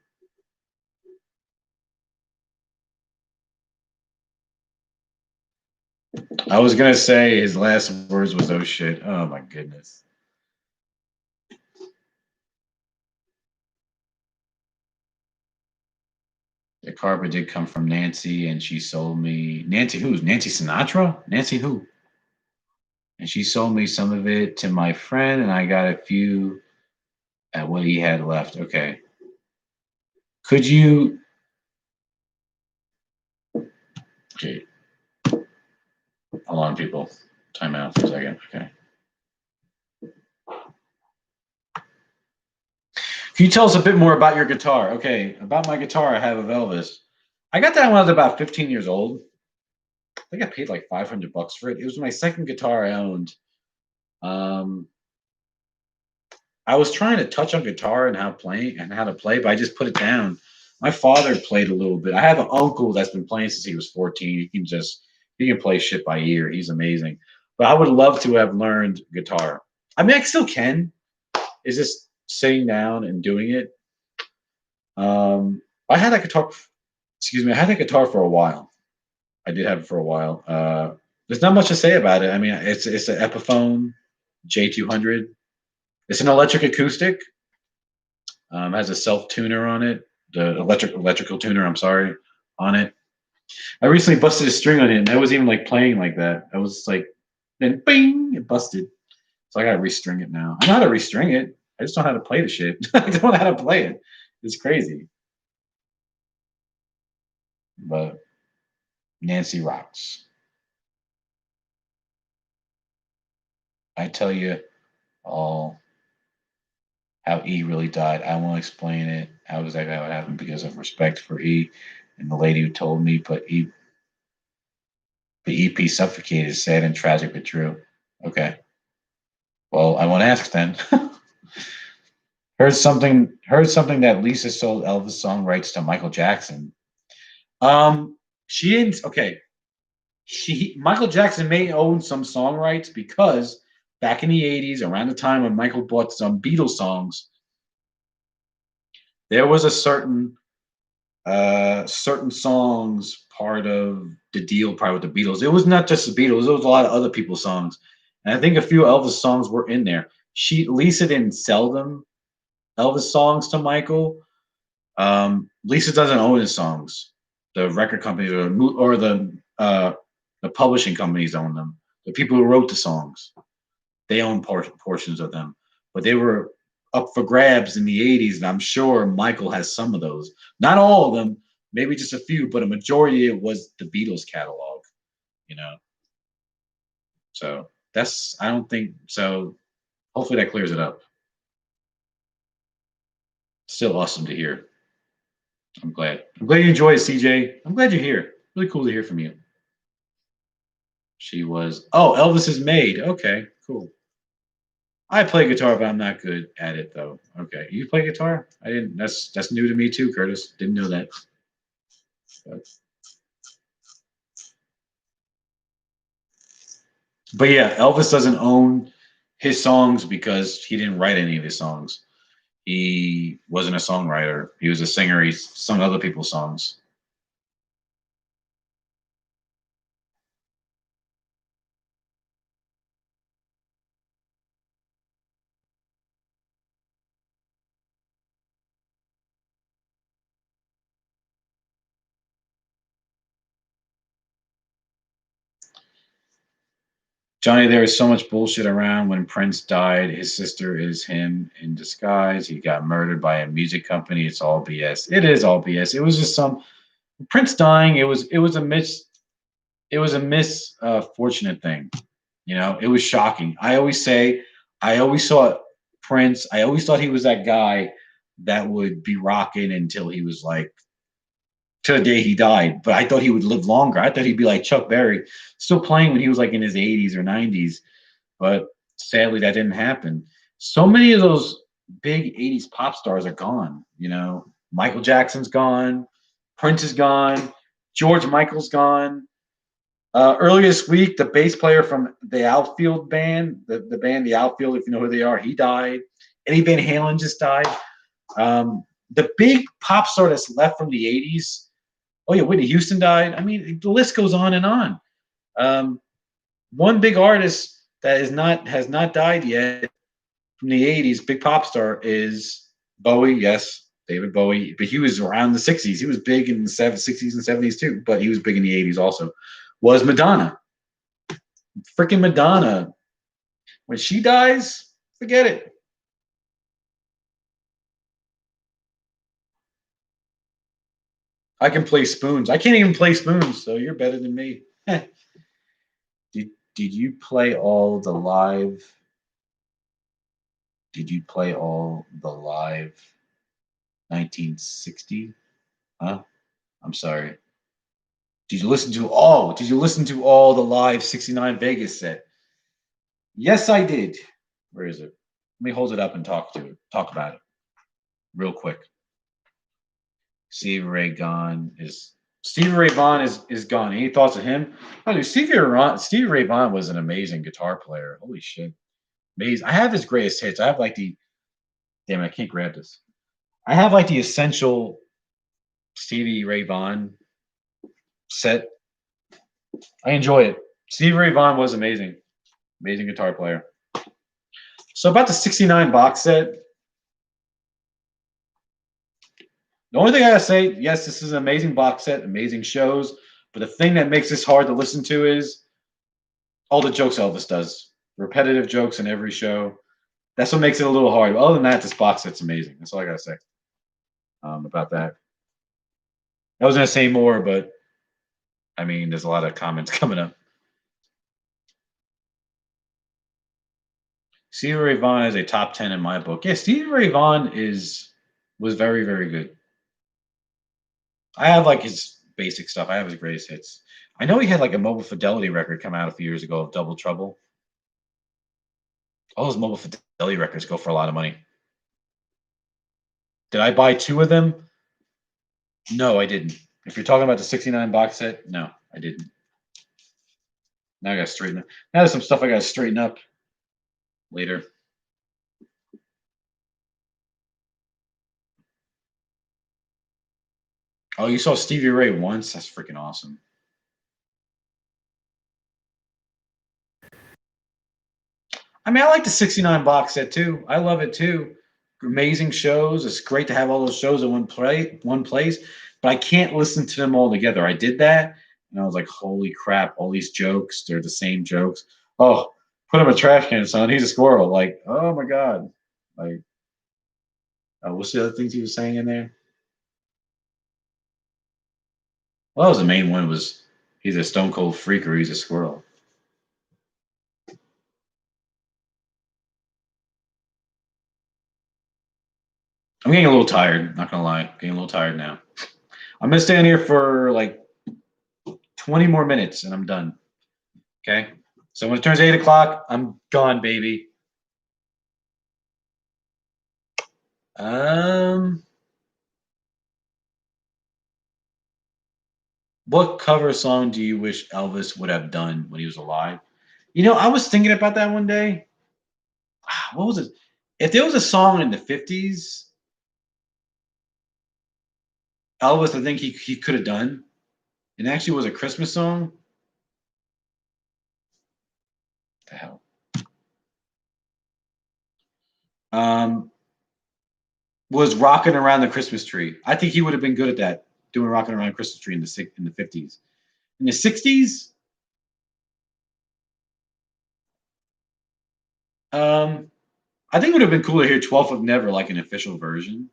I was gonna say his last words was "oh shit." Oh my goodness. The carpet did come from Nancy, and she sold me Nancy. Who's Nancy Sinatra? Nancy who? And she sold me some of it to my friend, and I got a few at what he had left. Okay. Could you? Okay. Hold on, people. Time out for a second. Okay. Can you tell us a bit more about your guitar? Okay, about my guitar, I have a Elvis. I got that when I was about 15 years old. I think I paid like $500 for it. It was my second guitar I owned. Um, I was trying to touch on guitar and how to play, but I just put it down. My father played a little bit. I have an uncle that's been playing since he was 14. He can play shit by ear. He's amazing. But I would love to have learned guitar. I mean, I still can. It's just sitting down and doing it. I had that guitar. Excuse me. I had that guitar for a while. I did have it for a while. There's not much to say about it. I mean, it's an Epiphone J200. It's an electric acoustic. Has a self tuner on it. The electrical tuner. I'm sorry, on it. I recently busted a string on it, and I wasn't even like playing like that. I was like, then bing, it busted. So I gotta restring it now. I know how to restring it. I just don't know how to play the shit. I don't know how to play it. It's crazy. But Nancy rocks. I tell you all how E really died. I won't explain it, how exactly how it happened because of respect for E and the lady who told me, but the EP suffocated, sad and tragic but true. Okay. Well, I won't ask then. Heard something that Lisa sold Elvis song rights to Michael Jackson. She didn't okay. Michael Jackson may own some song rights because back in the 80s, around the time when Michael bought some Beatles songs, there was a certain certain songs part of the deal, part with the Beatles. It was not just the Beatles; it was a lot of other people's songs, and I think a few Elvis songs were in there. Lisa didn't sell them Elvis songs to Michael. Lisa doesn't own his songs. The record companies or the publishing companies own them. The people who wrote the songs, they own portions of them, but they were up for grabs in the 80s, and I'm sure Michael has some of those. Not all of them, maybe just a few, but a majority of it was the Beatles catalog, you know. So that's I don't think so. Hopefully that clears it up. Still awesome to hear. I'm glad. I'm glad you enjoy it, CJ. I'm glad you're here. Really cool to hear from you. She was. Oh, Elvis is made. Okay, cool. I play guitar, but I'm not good at it though. Okay, you play guitar? I didn't. That's new to me too, Curtis. Didn't know that. But yeah, Elvis doesn't own his songs because he didn't write any of his songs. He wasn't a songwriter. He was a singer. He sung other people's songs. Johnny, there is so much bullshit around. When Prince died, his sister is him in disguise. He got murdered by a music company. It's all BS. It is all BS. It was just some Prince dying. It was a misfortunate thing. You know, it was shocking. I always saw Prince. I always thought he was that guy that would be rocking until he was like to the day he died. But I thought he would live longer. I thought he'd be like Chuck Berry, still playing when he was like in his 80s or 90s. But sadly, that didn't happen. So many of those big 80s pop stars are gone. You know, Michael Jackson's gone, Prince is gone, George Michael's gone. Earlier this week, the bass player from the Outfield band, the band The Outfield, if you know who they are, he died. Eddie Van Halen just died. The big pop star that's left from the 80s, oh, yeah, Whitney Houston died. I mean, the list goes on and on. Um, one big artist that has not died yet from the 80s, big pop star, is Bowie. Yes, David Bowie. But he was around the 60s. He was big in the 60s and 70s too, but he was big in the 80s also. Was Madonna. Freaking Madonna. When she dies, forget it. I can play spoons. I can't even play spoons, so you're better than me. Did you play all the live? Did you play all the live 1960? Huh? I'm sorry. Did you listen to all the live 69 Vegas set? Yes, I did. Where is it? Let me hold it up and talk about it real quick. Stevie Ray Vaughan is gone. Any thoughts of him? Oh, dude, Stevie Ray Vaughan was an amazing guitar player. Holy shit. Amazing. I have his greatest hits. I have like the damn it, I can't grab this. I have like the essential Stevie Ray Vaughan set. I enjoy it. Stevie Ray Vaughan was amazing. Amazing guitar player. So about the 69 box set, the only thing I gotta say, yes, this is an amazing box set, amazing shows. But the thing that makes this hard to listen to is all the jokes Elvis does. Repetitive jokes in every show. That's what makes it a little hard. Other than that, this box set's amazing. That's all I gotta say about that. I was gonna say more, but I mean, there's a lot of comments coming up. Stevie Ray Vaughan is a top 10 in my book. Yeah, Stevie Ray Vaughan was very, very good. I have like his basic stuff. I have his greatest hits. I know he had like a Mobile Fidelity record come out a few years ago of Double Trouble. All those Mobile Fidelity records go for a lot of money. Did I buy two of them? No, I didn't. If you're talking about the 69 box set, no, I didn't. Now I gotta straighten up. Now there's some stuff I gotta straighten up later. Oh, you saw Stevie Ray once? That's freaking awesome. I mean, I like the '69 box set too. I love it too. Amazing shows. It's great to have all those shows in one place. But I can't listen to them all together. I did that, and I was like, "Holy crap! All these jokes. They're the same jokes." Oh, put him in a trash can, son. He's a squirrel. Like, oh my god. Like, what's the other things he was saying in there? Well, that was the main one. Was he's a stone cold freak or he's a squirrel? I'm getting a little tired. Not gonna lie, getting a little tired now. I'm gonna stay in here for like 20 more minutes and I'm done. Okay. So when it turns 8 o'clock, I'm gone, baby. Um, what cover song do you wish Elvis would have done when he was alive? I was thinking about that one day. What was it? If there was a song in the '50s, Elvis, I think he could have done. And actually was a Christmas song. The hell. Um, was rocking around the Christmas tree. I think he would have been good at that, doing rocking around the Christmas tree in the '50s. In the '60s, um, I think it would have been cool to hear 12th of Never like an official version.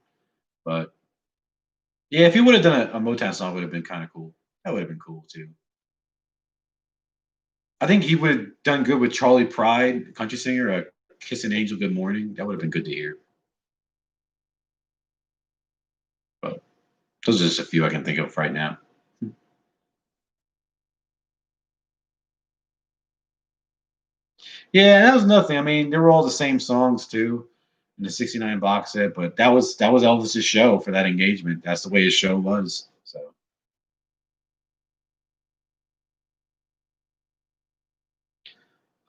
But yeah, if he would have done a Motown song, it would have been kind of cool. That would have been cool too. I think he would have done good with Charlie Pride, country singer, Kiss an Angel Good Morning. That would have been good to hear. But those are just a few I can think of right now. Yeah, that was nothing. I mean, they were all the same songs too in the '69 box set, but that was Elvis's show for that engagement. That's the way his show was. So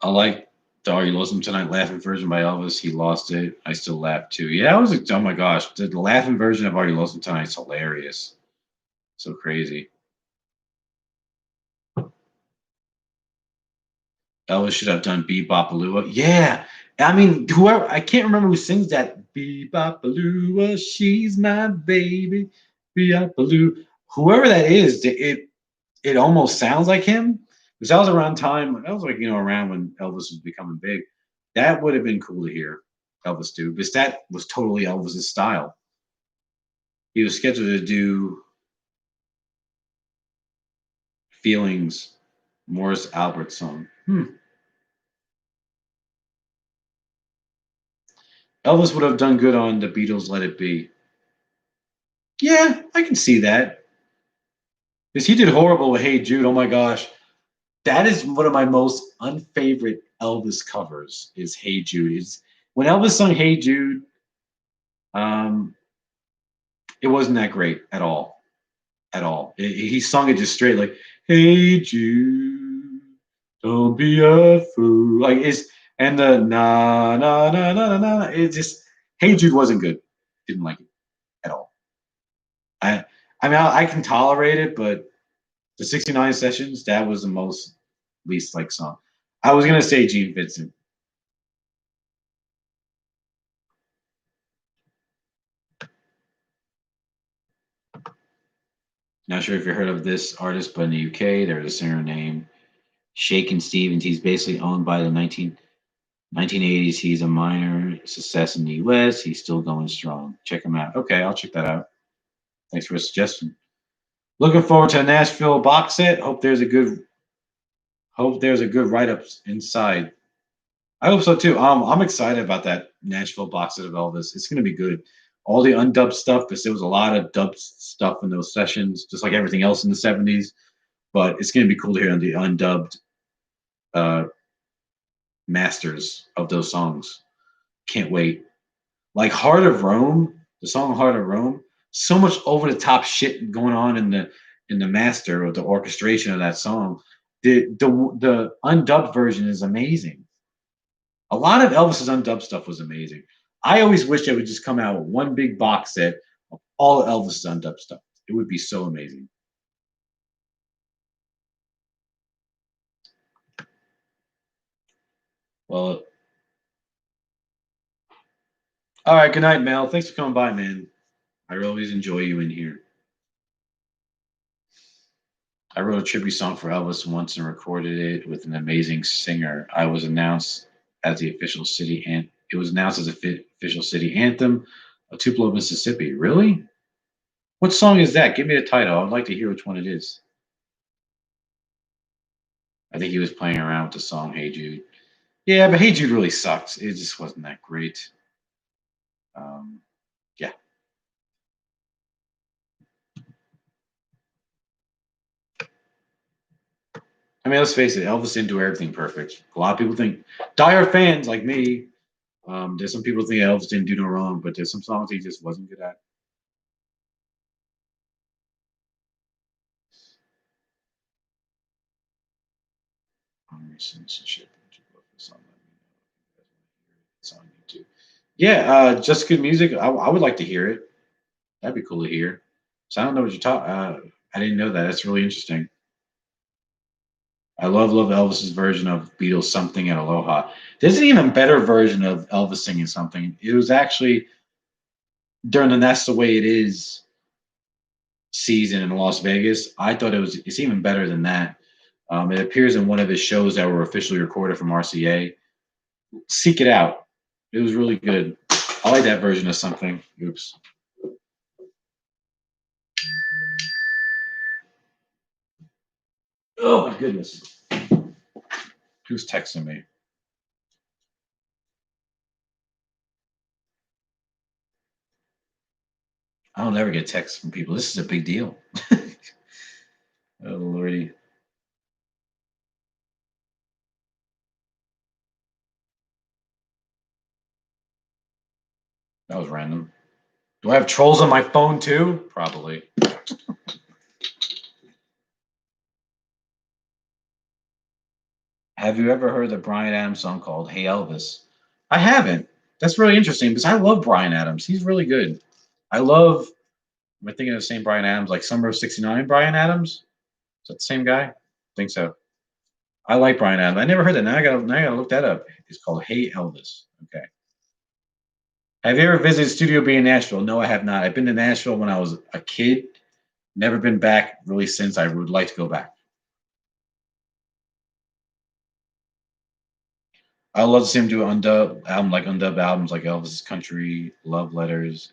I like the Are You Lonesome Tonight laughing version by Elvis. He lost it. I still laugh too. Yeah, I was like, oh my gosh, the laughing version of Are You Lonesome Tonight is hilarious. So crazy. Elvis should have done Bebopalua. Yeah. I mean, whoever I can't remember who sings that Bebopalua, she's my baby. Bebopaloo. Whoever that is, it almost sounds like him. Because that was around time, that was like, around when Elvis was becoming big. That would have been cool to hear Elvis do, because that was totally Elvis's style. He was scheduled to do Feelings, Morris Albert song. Elvis would have done good on the Beatles' Let It Be. Yeah, I can see that. Because he did horrible with Hey Jude. Oh my gosh. That is one of my most unfavorite Elvis covers is Hey Jude. When Elvis sung Hey Jude, um, it wasn't that great at all. At all. He sung it just straight like, Hey Jude, don't be a fool. Like it's and the na na na na na na. It just Hey Jude wasn't good. Didn't like it at all. I I mean I can tolerate it, but the '69 sessions that was the most least like song. I was gonna say Gene Vincent. Not sure if you heard of this artist, but in the UK, there's a singer named Shakin' Stevens. He's basically owned by the 1980s. He's a minor success in the US. He's still going strong. Check him out. Okay, I'll check that out. Thanks for a suggestion. Looking forward to a Nashville box set. Hope there's a good write up inside. I hope so too. I'm excited about that Nashville box set of Elvis. It's gonna be good. All the undubbed stuff, because there was a lot of dubbed stuff in those sessions, just like everything else in the '70s. But it's gonna be cool to hear the undubbed uh, masters of those songs. Can't wait. Like Heart of Rome, the song Heart of Rome, so much over the top shit going on in the master or the orchestration of that song. The undubbed version is amazing. A lot of Elvis's undubbed stuff was amazing. I always wish they would just come out with one big box set of all of Elvis's undubbed stuff. It would be so amazing. Well, all right. Good night, Mel. Thanks for coming by, man. I always enjoy you in here. I wrote a tribute song for Elvis once and recorded it with an amazing singer. I was announced as the official city and it was announced as the official city anthem of Tupelo, Mississippi. Really? What song is that? Give me the title. I'd like to hear which one it is. I think he was playing around with the song "Hey Jude." Yeah, but "Hey Jude" really sucks. It just wasn't that great. Um, yeah. I mean, let's face it. Elvis didn't do everything perfect. A lot of people think dire fans like me. There's some people think Elvis didn't do no wrong, but there's some songs he just wasn't good at. Citizenship. It's on YouTube. Yeah, just good music. I would like to hear it. That'd be cool to hear. So I don't know what you're talking. I didn't know that. That's really interesting. I love Elvis's version of Beatles "Something" at Aloha. There's an even better version of Elvis singing "Something." It was actually during the "That's the Way It Is" season in Las Vegas. I thought it's even better than that. It appears in one of his shows that were officially recorded from RCA. Seek it out. It was really good. I like that version of "Something." Oops. Oh my goodness. Who's texting me? I don't ever get texts from people. This is a big deal. Oh lordy. That was random. Do I have trolls on my phone too? Probably. Have you ever heard the Brian Adams song called Hey Elvis? I haven't. That's really interesting because I love Brian Adams. He's really good. I love, am I thinking of the same Brian Adams, like Summer of '69 Brian Adams? Is that the same guy? I think so. I like Brian Adams. I never heard that. Now I gotta look that up. It's called Hey Elvis. Okay. Have you ever visited Studio B in Nashville? No, I have not. I've been to Nashville when I was a kid. Never been back really since. I would like to go back. I love to see him do undubbed albums like Elvis's Country, Love Letters.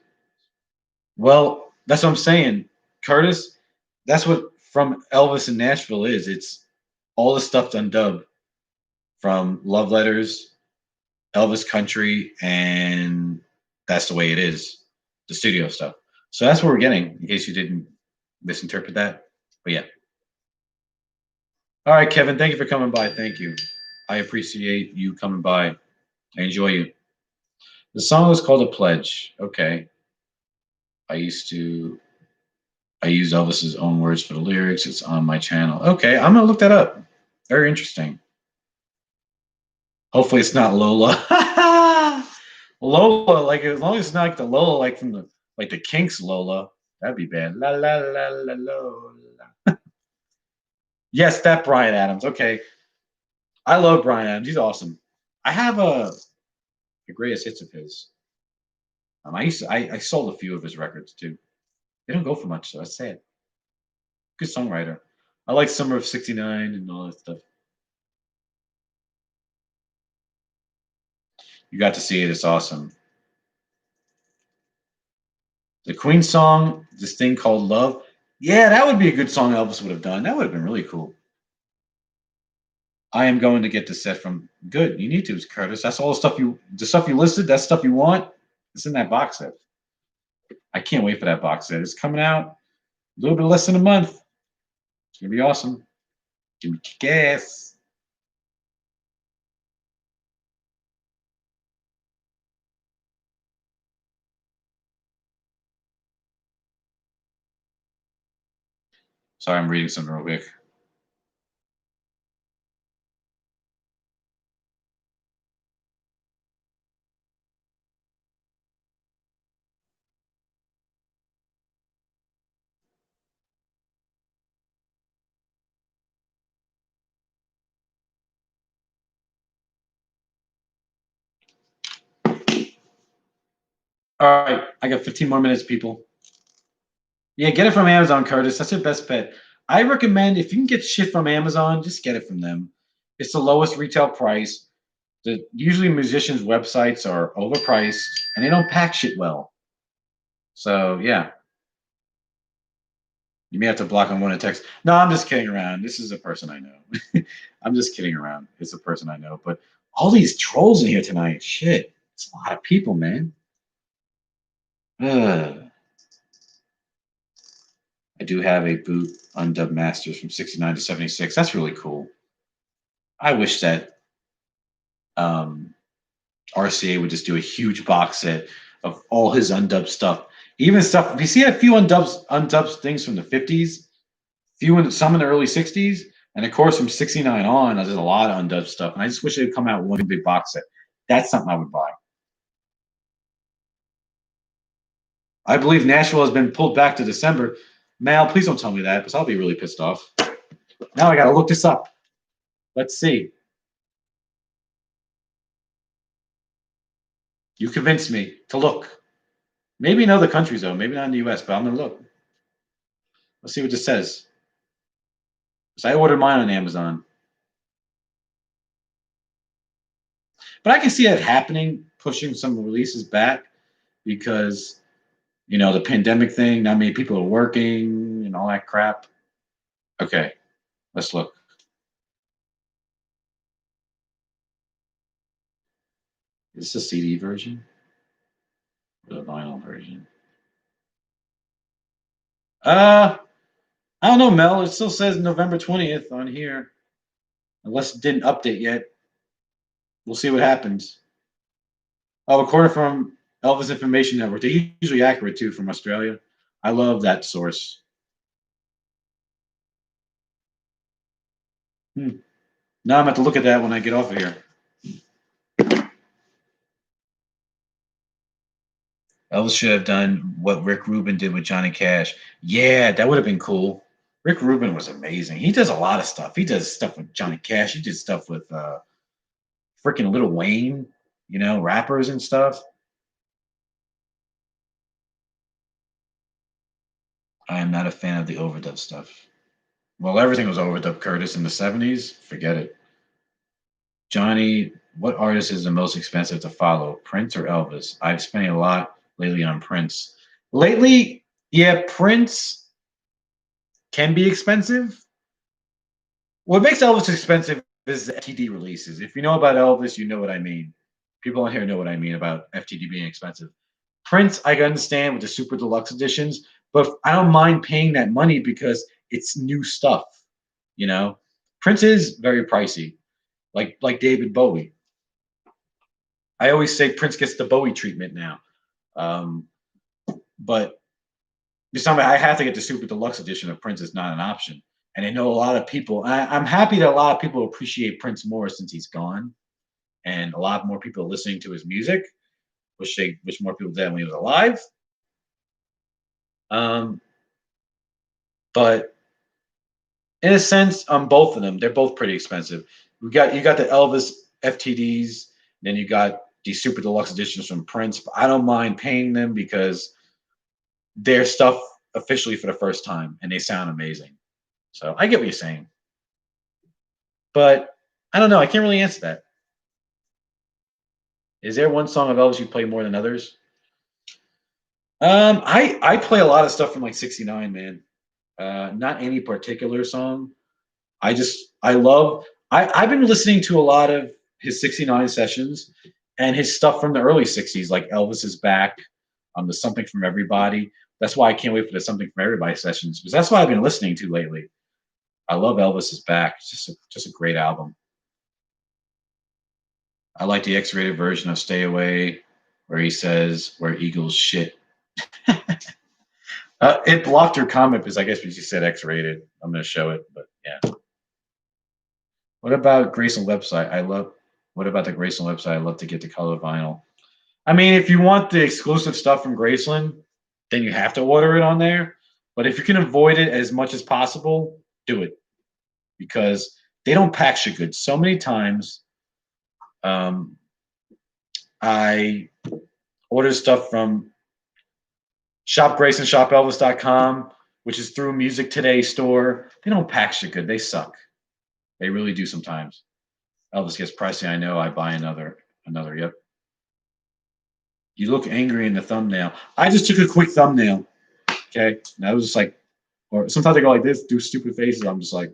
Well, that's what I'm saying, Curtis. That's what from Elvis in Nashville is. It's all the stuff undubbed from Love Letters, Elvis Country, and that's the way it is. The studio stuff. So that's what we're getting. In case you didn't misinterpret that, but yeah. All right, Kevin. Thank you for coming by. Thank you. I appreciate you coming by. I enjoy you. The song is called "A Pledge." Okay. I used to I use Elvis's own words for the lyrics. It's on my channel. Okay, I'm gonna look that up. Very interesting. Hopefully, it's not Lola. Lola, like as long as it's not like the Lola, like from the Kinks Lola, that'd be bad. La la la la Lola. Yes, that Brian Adams. Okay, I love Brian Adams. He's awesome. I have the greatest hits of his. I sold a few of his records too. They don't go for much, so that's sad. Good songwriter. I like Summer of '69 and all that stuff. You got to see it. It's awesome. The Queen song, this thing called Love. Yeah, that would be a good song Elvis would have done. That would have been really cool. I am going to get the set from good. You need to, Curtis. That's all the stuff you listed, that stuff you want. It's in that box set. I can't wait for that box set. It's coming out a little bit less than a month. It's gonna be awesome. Give me kick ass. Sorry, I'm reading something real quick. All right, I got 15 more minutes, people. Yeah, get it from Amazon, Curtis. That's your best bet. I recommend if you can get shit from Amazon, just get it from them. It's the lowest retail price. Usually musicians' websites are overpriced and they don't pack shit well. So yeah, you may have to block on one of text. No, I'm just kidding around. This is a person I know. I'm just kidding around. It's a person I know. But all these trolls in here tonight, shit, it's a lot of people, man. Ugh. I do have a boot undub masters from 69 to 76. That's really cool. I wish that um, RCA would just do a huge box set of all his undubbed stuff. Even stuff, if you see a few undubbed things from the 50s, some in the early 60s, and of course from 69 on, there's a lot of undubbed stuff. And I just wish they'd come out with one big box set. That's something I would buy. I believe Nashville has been pulled back to December. Mal, please don't tell me that, because I'll be really pissed off. Now I got to look this up. Let's see. You convinced me to look. Maybe in other countries, though. Maybe not in the US, but I'm going to look. Let's see what this says. So I ordered mine on Amazon. But I can see it happening, pushing some releases back because, the pandemic thing, not many people are working and all that crap. Okay, let's look. Is this a CD version? Or the vinyl version? I don't know, Mel. It still says November 20th on here. Unless it didn't update yet. We'll see what happens. Oh, according from Elvis Information Network. They're usually accurate, too, from Australia. I love that source. Now I'm going to have to look at that when I get off of here. Elvis should have done what Rick Rubin did with Johnny Cash. Yeah, that would have been cool. Rick Rubin was amazing. He does a lot of stuff. He does stuff with Johnny Cash. He did stuff with freaking Lil Wayne, rappers and stuff. I am not a fan of the overdub stuff. Well, everything was overdub, Curtis, in the 70s. Forget it. Johnny, what artist is the most expensive to follow, Prince or Elvis? I've spent a lot lately on Prince. Lately, yeah, Prince can be expensive. What makes Elvis expensive is the FTD releases. If you know about Elvis, you know what I mean. People on here know what I mean about FTD being expensive. Prince, I can understand with the super deluxe editions, but I don't mind paying that money because it's new stuff. Prince is very pricey, like David Bowie. I always say Prince gets the Bowie treatment now, but besides, I have to get the super deluxe edition of Prince. Is not an option. And I know a lot of people. I'm happy that a lot of people appreciate Prince more since he's gone, and a lot more people are listening to his music, which more people did when he was alive. But in a sense, on both of them, they're both pretty expensive. You got the Elvis FTDs, then you got the super deluxe editions from Prince. But I don't mind paying them because they're stuff officially for the first time, and they sound amazing. So I get what you're saying. But I don't know. I can't really answer that. Is there one song of Elvis you play more than others? I play a lot of stuff from like '69, man. Not any particular song. I've been listening to a lot of his '69 sessions and his stuff from the early '60s, like Elvis is Back, the Something from Everybody. That's why I can't wait for the Something from Everybody sessions because that's what I've been listening to lately. I love Elvis is Back. It's just a great album. I like the X-rated version of Stay Away, where he says, "Where eagles shit." It blocked your comment because I guess because you said X-rated. I'm going to show it, but yeah. What about Graceland website? What about the Graceland website? I love to get the color vinyl. I mean, if you want the exclusive stuff from Graceland, then you have to order it on there. But if you can avoid it as much as possible, do it because they don't pack shit good. So many times, I Order stuff from shopgraceandshopelvis.com, which is through Music Today store. They don't pack shit good. They suck. They really do sometimes. Elvis gets pricey. I know. I buy another. Yep. You look angry in the thumbnail. I just took a quick thumbnail. Okay. And I was just like, or sometimes I go like this, do stupid faces. I'm just like,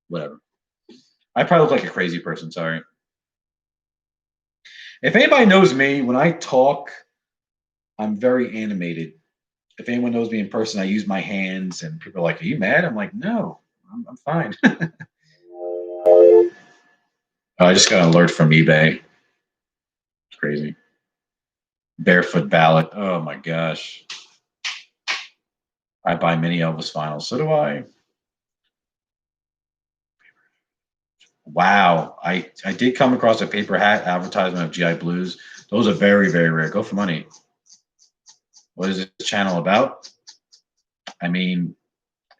whatever. I probably look like a crazy person. Sorry. If anybody knows me, when I talk, I'm very animated. If anyone knows me in person, I use my hands, and people are like, "Are you mad?" I'm like, "No, I'm fine." I just got an alert from eBay. It's crazy. Barefoot Ballad. Oh my gosh. I buy mini Elvis vinyls. So do I. Wow. I did come across a paper hat advertisement of GI Blues. Those are very, very rare. Go for money. What is this channel about? I mean,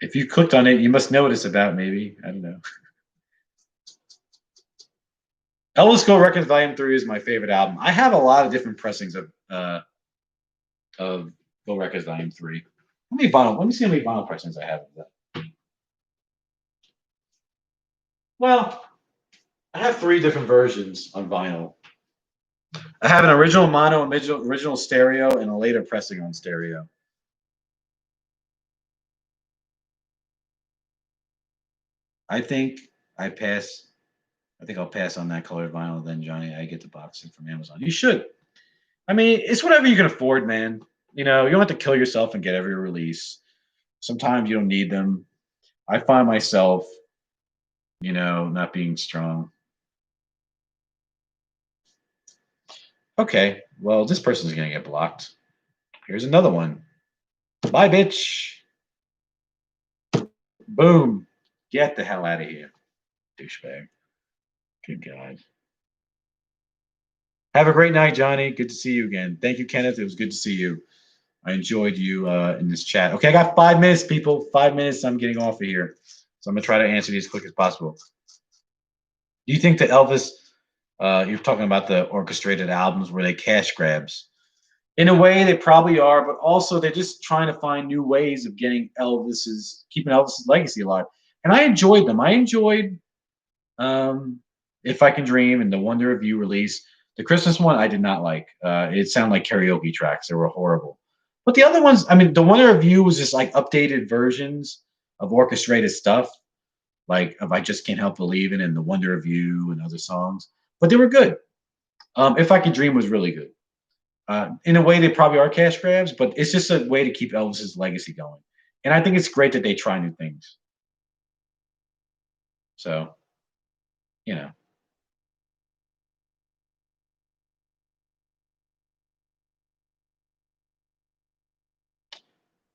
if you clicked on it, you must know what it's about, maybe. I don't know. Elvis Go Records Volume 3 is my favorite album. I have a lot of different pressings of Go Records Volume 3. Let me see how many vinyl pressings I have of that. Well, I have 3 different versions on vinyl. I have an original mono, original stereo, and a later pressing on stereo. I think I pass. I think I'll pass on that colored vinyl. Then Johnny, I get the box set from Amazon. You should. I mean, it's whatever you can afford, man. You know, you don't have to kill yourself and get every release. Sometimes you don't need them. I find myself, not being strong. Okay, well, this person's gonna get blocked. Here's another one. Bye, bitch. Boom. Get the hell out of here, douchebag. Good God. Have a great night, Johnny. Good to see you again. Thank you, Kenneth. It was good to see you. I enjoyed you in this chat. Okay, I got 5 minutes, people. 5 minutes. I'm getting off of here. So I'm going to try to answer these as quick as possible. Do you think that Elvis, you're talking about the orchestrated albums, were they cash grabs? In a way, they probably are, but also they're just trying to find new ways of keeping Elvis's legacy alive. And I enjoyed them. I enjoyed If I Can Dream and the Wonder of You release. The Christmas one I did not like. It sounded like karaoke tracks. They were horrible. But the other ones, I mean, the Wonder of You was just like updated versions of orchestrated stuff, like of I Just Can't Help Believing and the Wonder of You and other songs. But they were good. If I Can Dream was really good. In a way, they probably are cash grabs, but it's just a way to keep Elvis's legacy going. And I think it's great that they try new things. So, you know.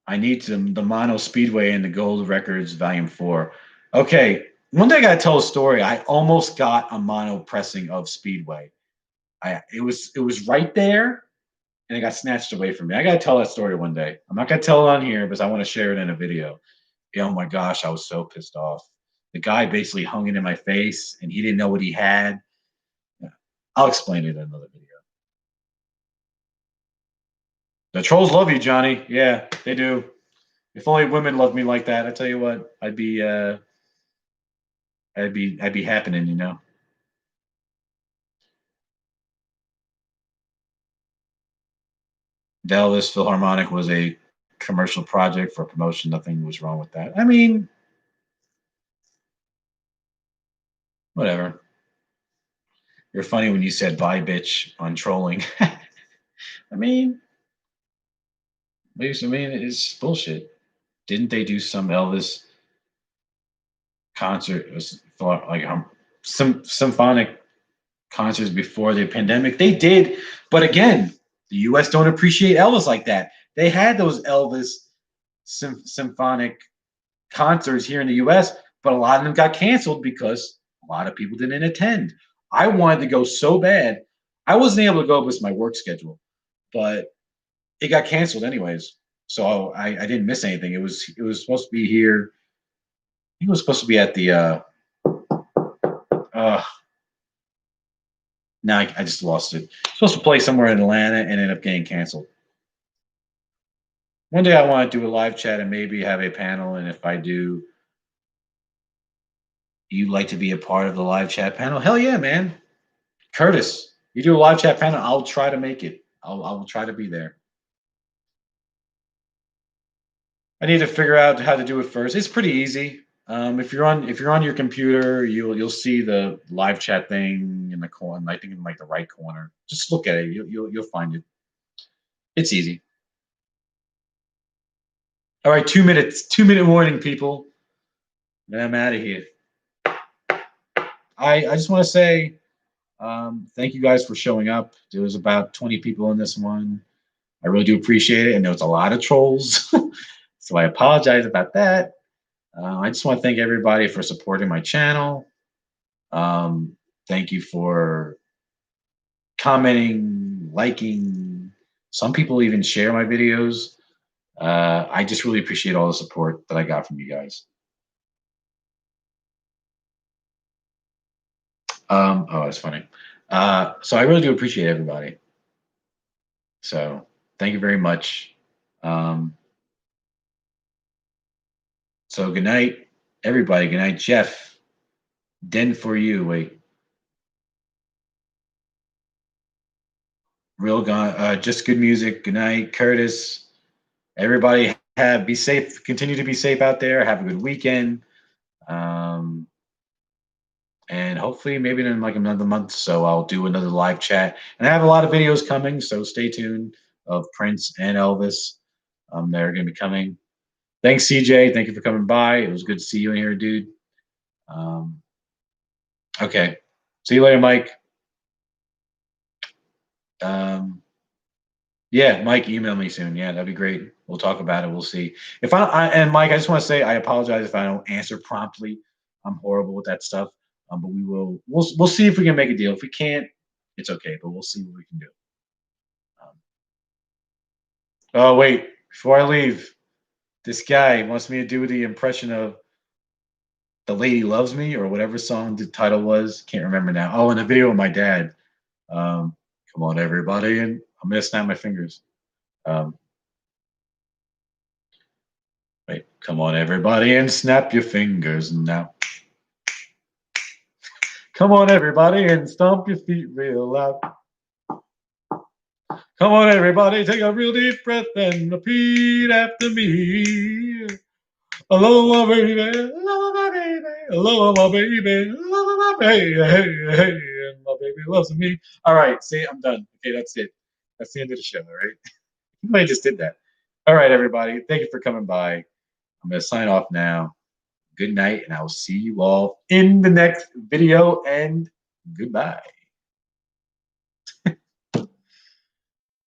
I need the Mono Speedway and the Gold Records Volume 4. Okay, one day I gotta tell a story. I almost got a mono pressing of Speedway. It was right there, and it got snatched away from me. I gotta tell that story one day. I'm not gonna tell it on here because I want to share it in a video. Oh my gosh, I was so pissed off. The guy basically hung it in my face, and he didn't know what he had. Yeah. I'll explain it in another video. The trolls love you, Johnny. Yeah, they do. If only women loved me like that, I tell you what, I'd be happening, The Elvis Philharmonic was a commercial project for promotion. Nothing was wrong with that. I mean, whatever. You're funny when you said "bye, bitch" on trolling. I mean, it's bullshit. Didn't they do some Elvis concert, like some symphonic concerts before the pandemic? They did, but again, the U.S. don't appreciate Elvis like that. They had those Elvis symphonic concerts here in the U.S., but a lot of them got canceled because a lot of people didn't attend. I wanted to go so bad. I wasn't able to go with my work schedule, but it got canceled anyways. So I didn't miss anything. It was supposed to be here. I think it was supposed to be at the Now I just lost it. Supposed to play somewhere in Atlanta and ended up getting canceled. One day I want to do a live chat and maybe have a panel. And if I do, you'd like to be a part of the live chat panel? Hell yeah, man. Curtis, you do a live chat panel, I'll try to make it. I'll try to be there. I need to figure out how to do it first. It's pretty easy. If you're on your computer, you'll see the live chat thing in the corner. I think in like the right corner. Just look at it. You'll find it. It's easy. All right, 2 minutes. 2 minute warning, people. Then I'm out of here. I just want to say thank you guys for showing up. There was about 20 people in this one. I really do appreciate it, and there was a lot of trolls, so I apologize about that. I just want to thank everybody for supporting my channel. Thank you for commenting, liking. Some people even share my videos. I just really appreciate all the support that I got from you guys. Oh, that's funny. So I really do appreciate everybody. So thank you very much. So good night, everybody. Good night, Jeff. Den for you. Wait. Real gone. Just good music. Good night, Curtis. Everybody be safe. Continue to be safe out there. Have a good weekend. And hopefully maybe in like another month so I'll do another live chat. And I have a lot of videos coming, so stay tuned of Prince and Elvis. They're gonna be coming. Thanks, CJ. Thank you for coming by. It was good to see you in here, dude. Okay. See you later, Mike. Yeah, Mike, email me soon. Yeah, that'd be great. We'll talk about it. We'll see. If and Mike, I just want to say I apologize if I don't answer promptly. I'm horrible with that stuff. But we'll see if we can make a deal. If we can't, it's okay. But we'll see what we can do. Oh wait, before I leave, this guy wants me to do the impression of "The Lady Loves Me" or whatever song the title was. Can't remember now. Oh, in a video with my dad. Come on, everybody, and I'm gonna snap my fingers. Um, Wait, come on, everybody, and snap your fingers now. Come on, everybody, and stomp your feet real loud. Come on, everybody, take a real deep breath and repeat after me. Hello, my baby, hello, my baby, hello, my baby, hello, my baby, hey, hey, and my baby loves me. All right, see, I'm done. Okay, that's it. That's the end of the show, all right? I just did that. All right, everybody, thank you for coming by. I'm going to sign off now. Good night, and I will see you all in the next video, and goodbye.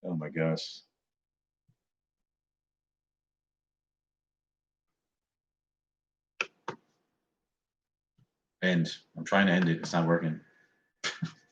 Oh my gosh. End. I'm trying to end it. It's not working.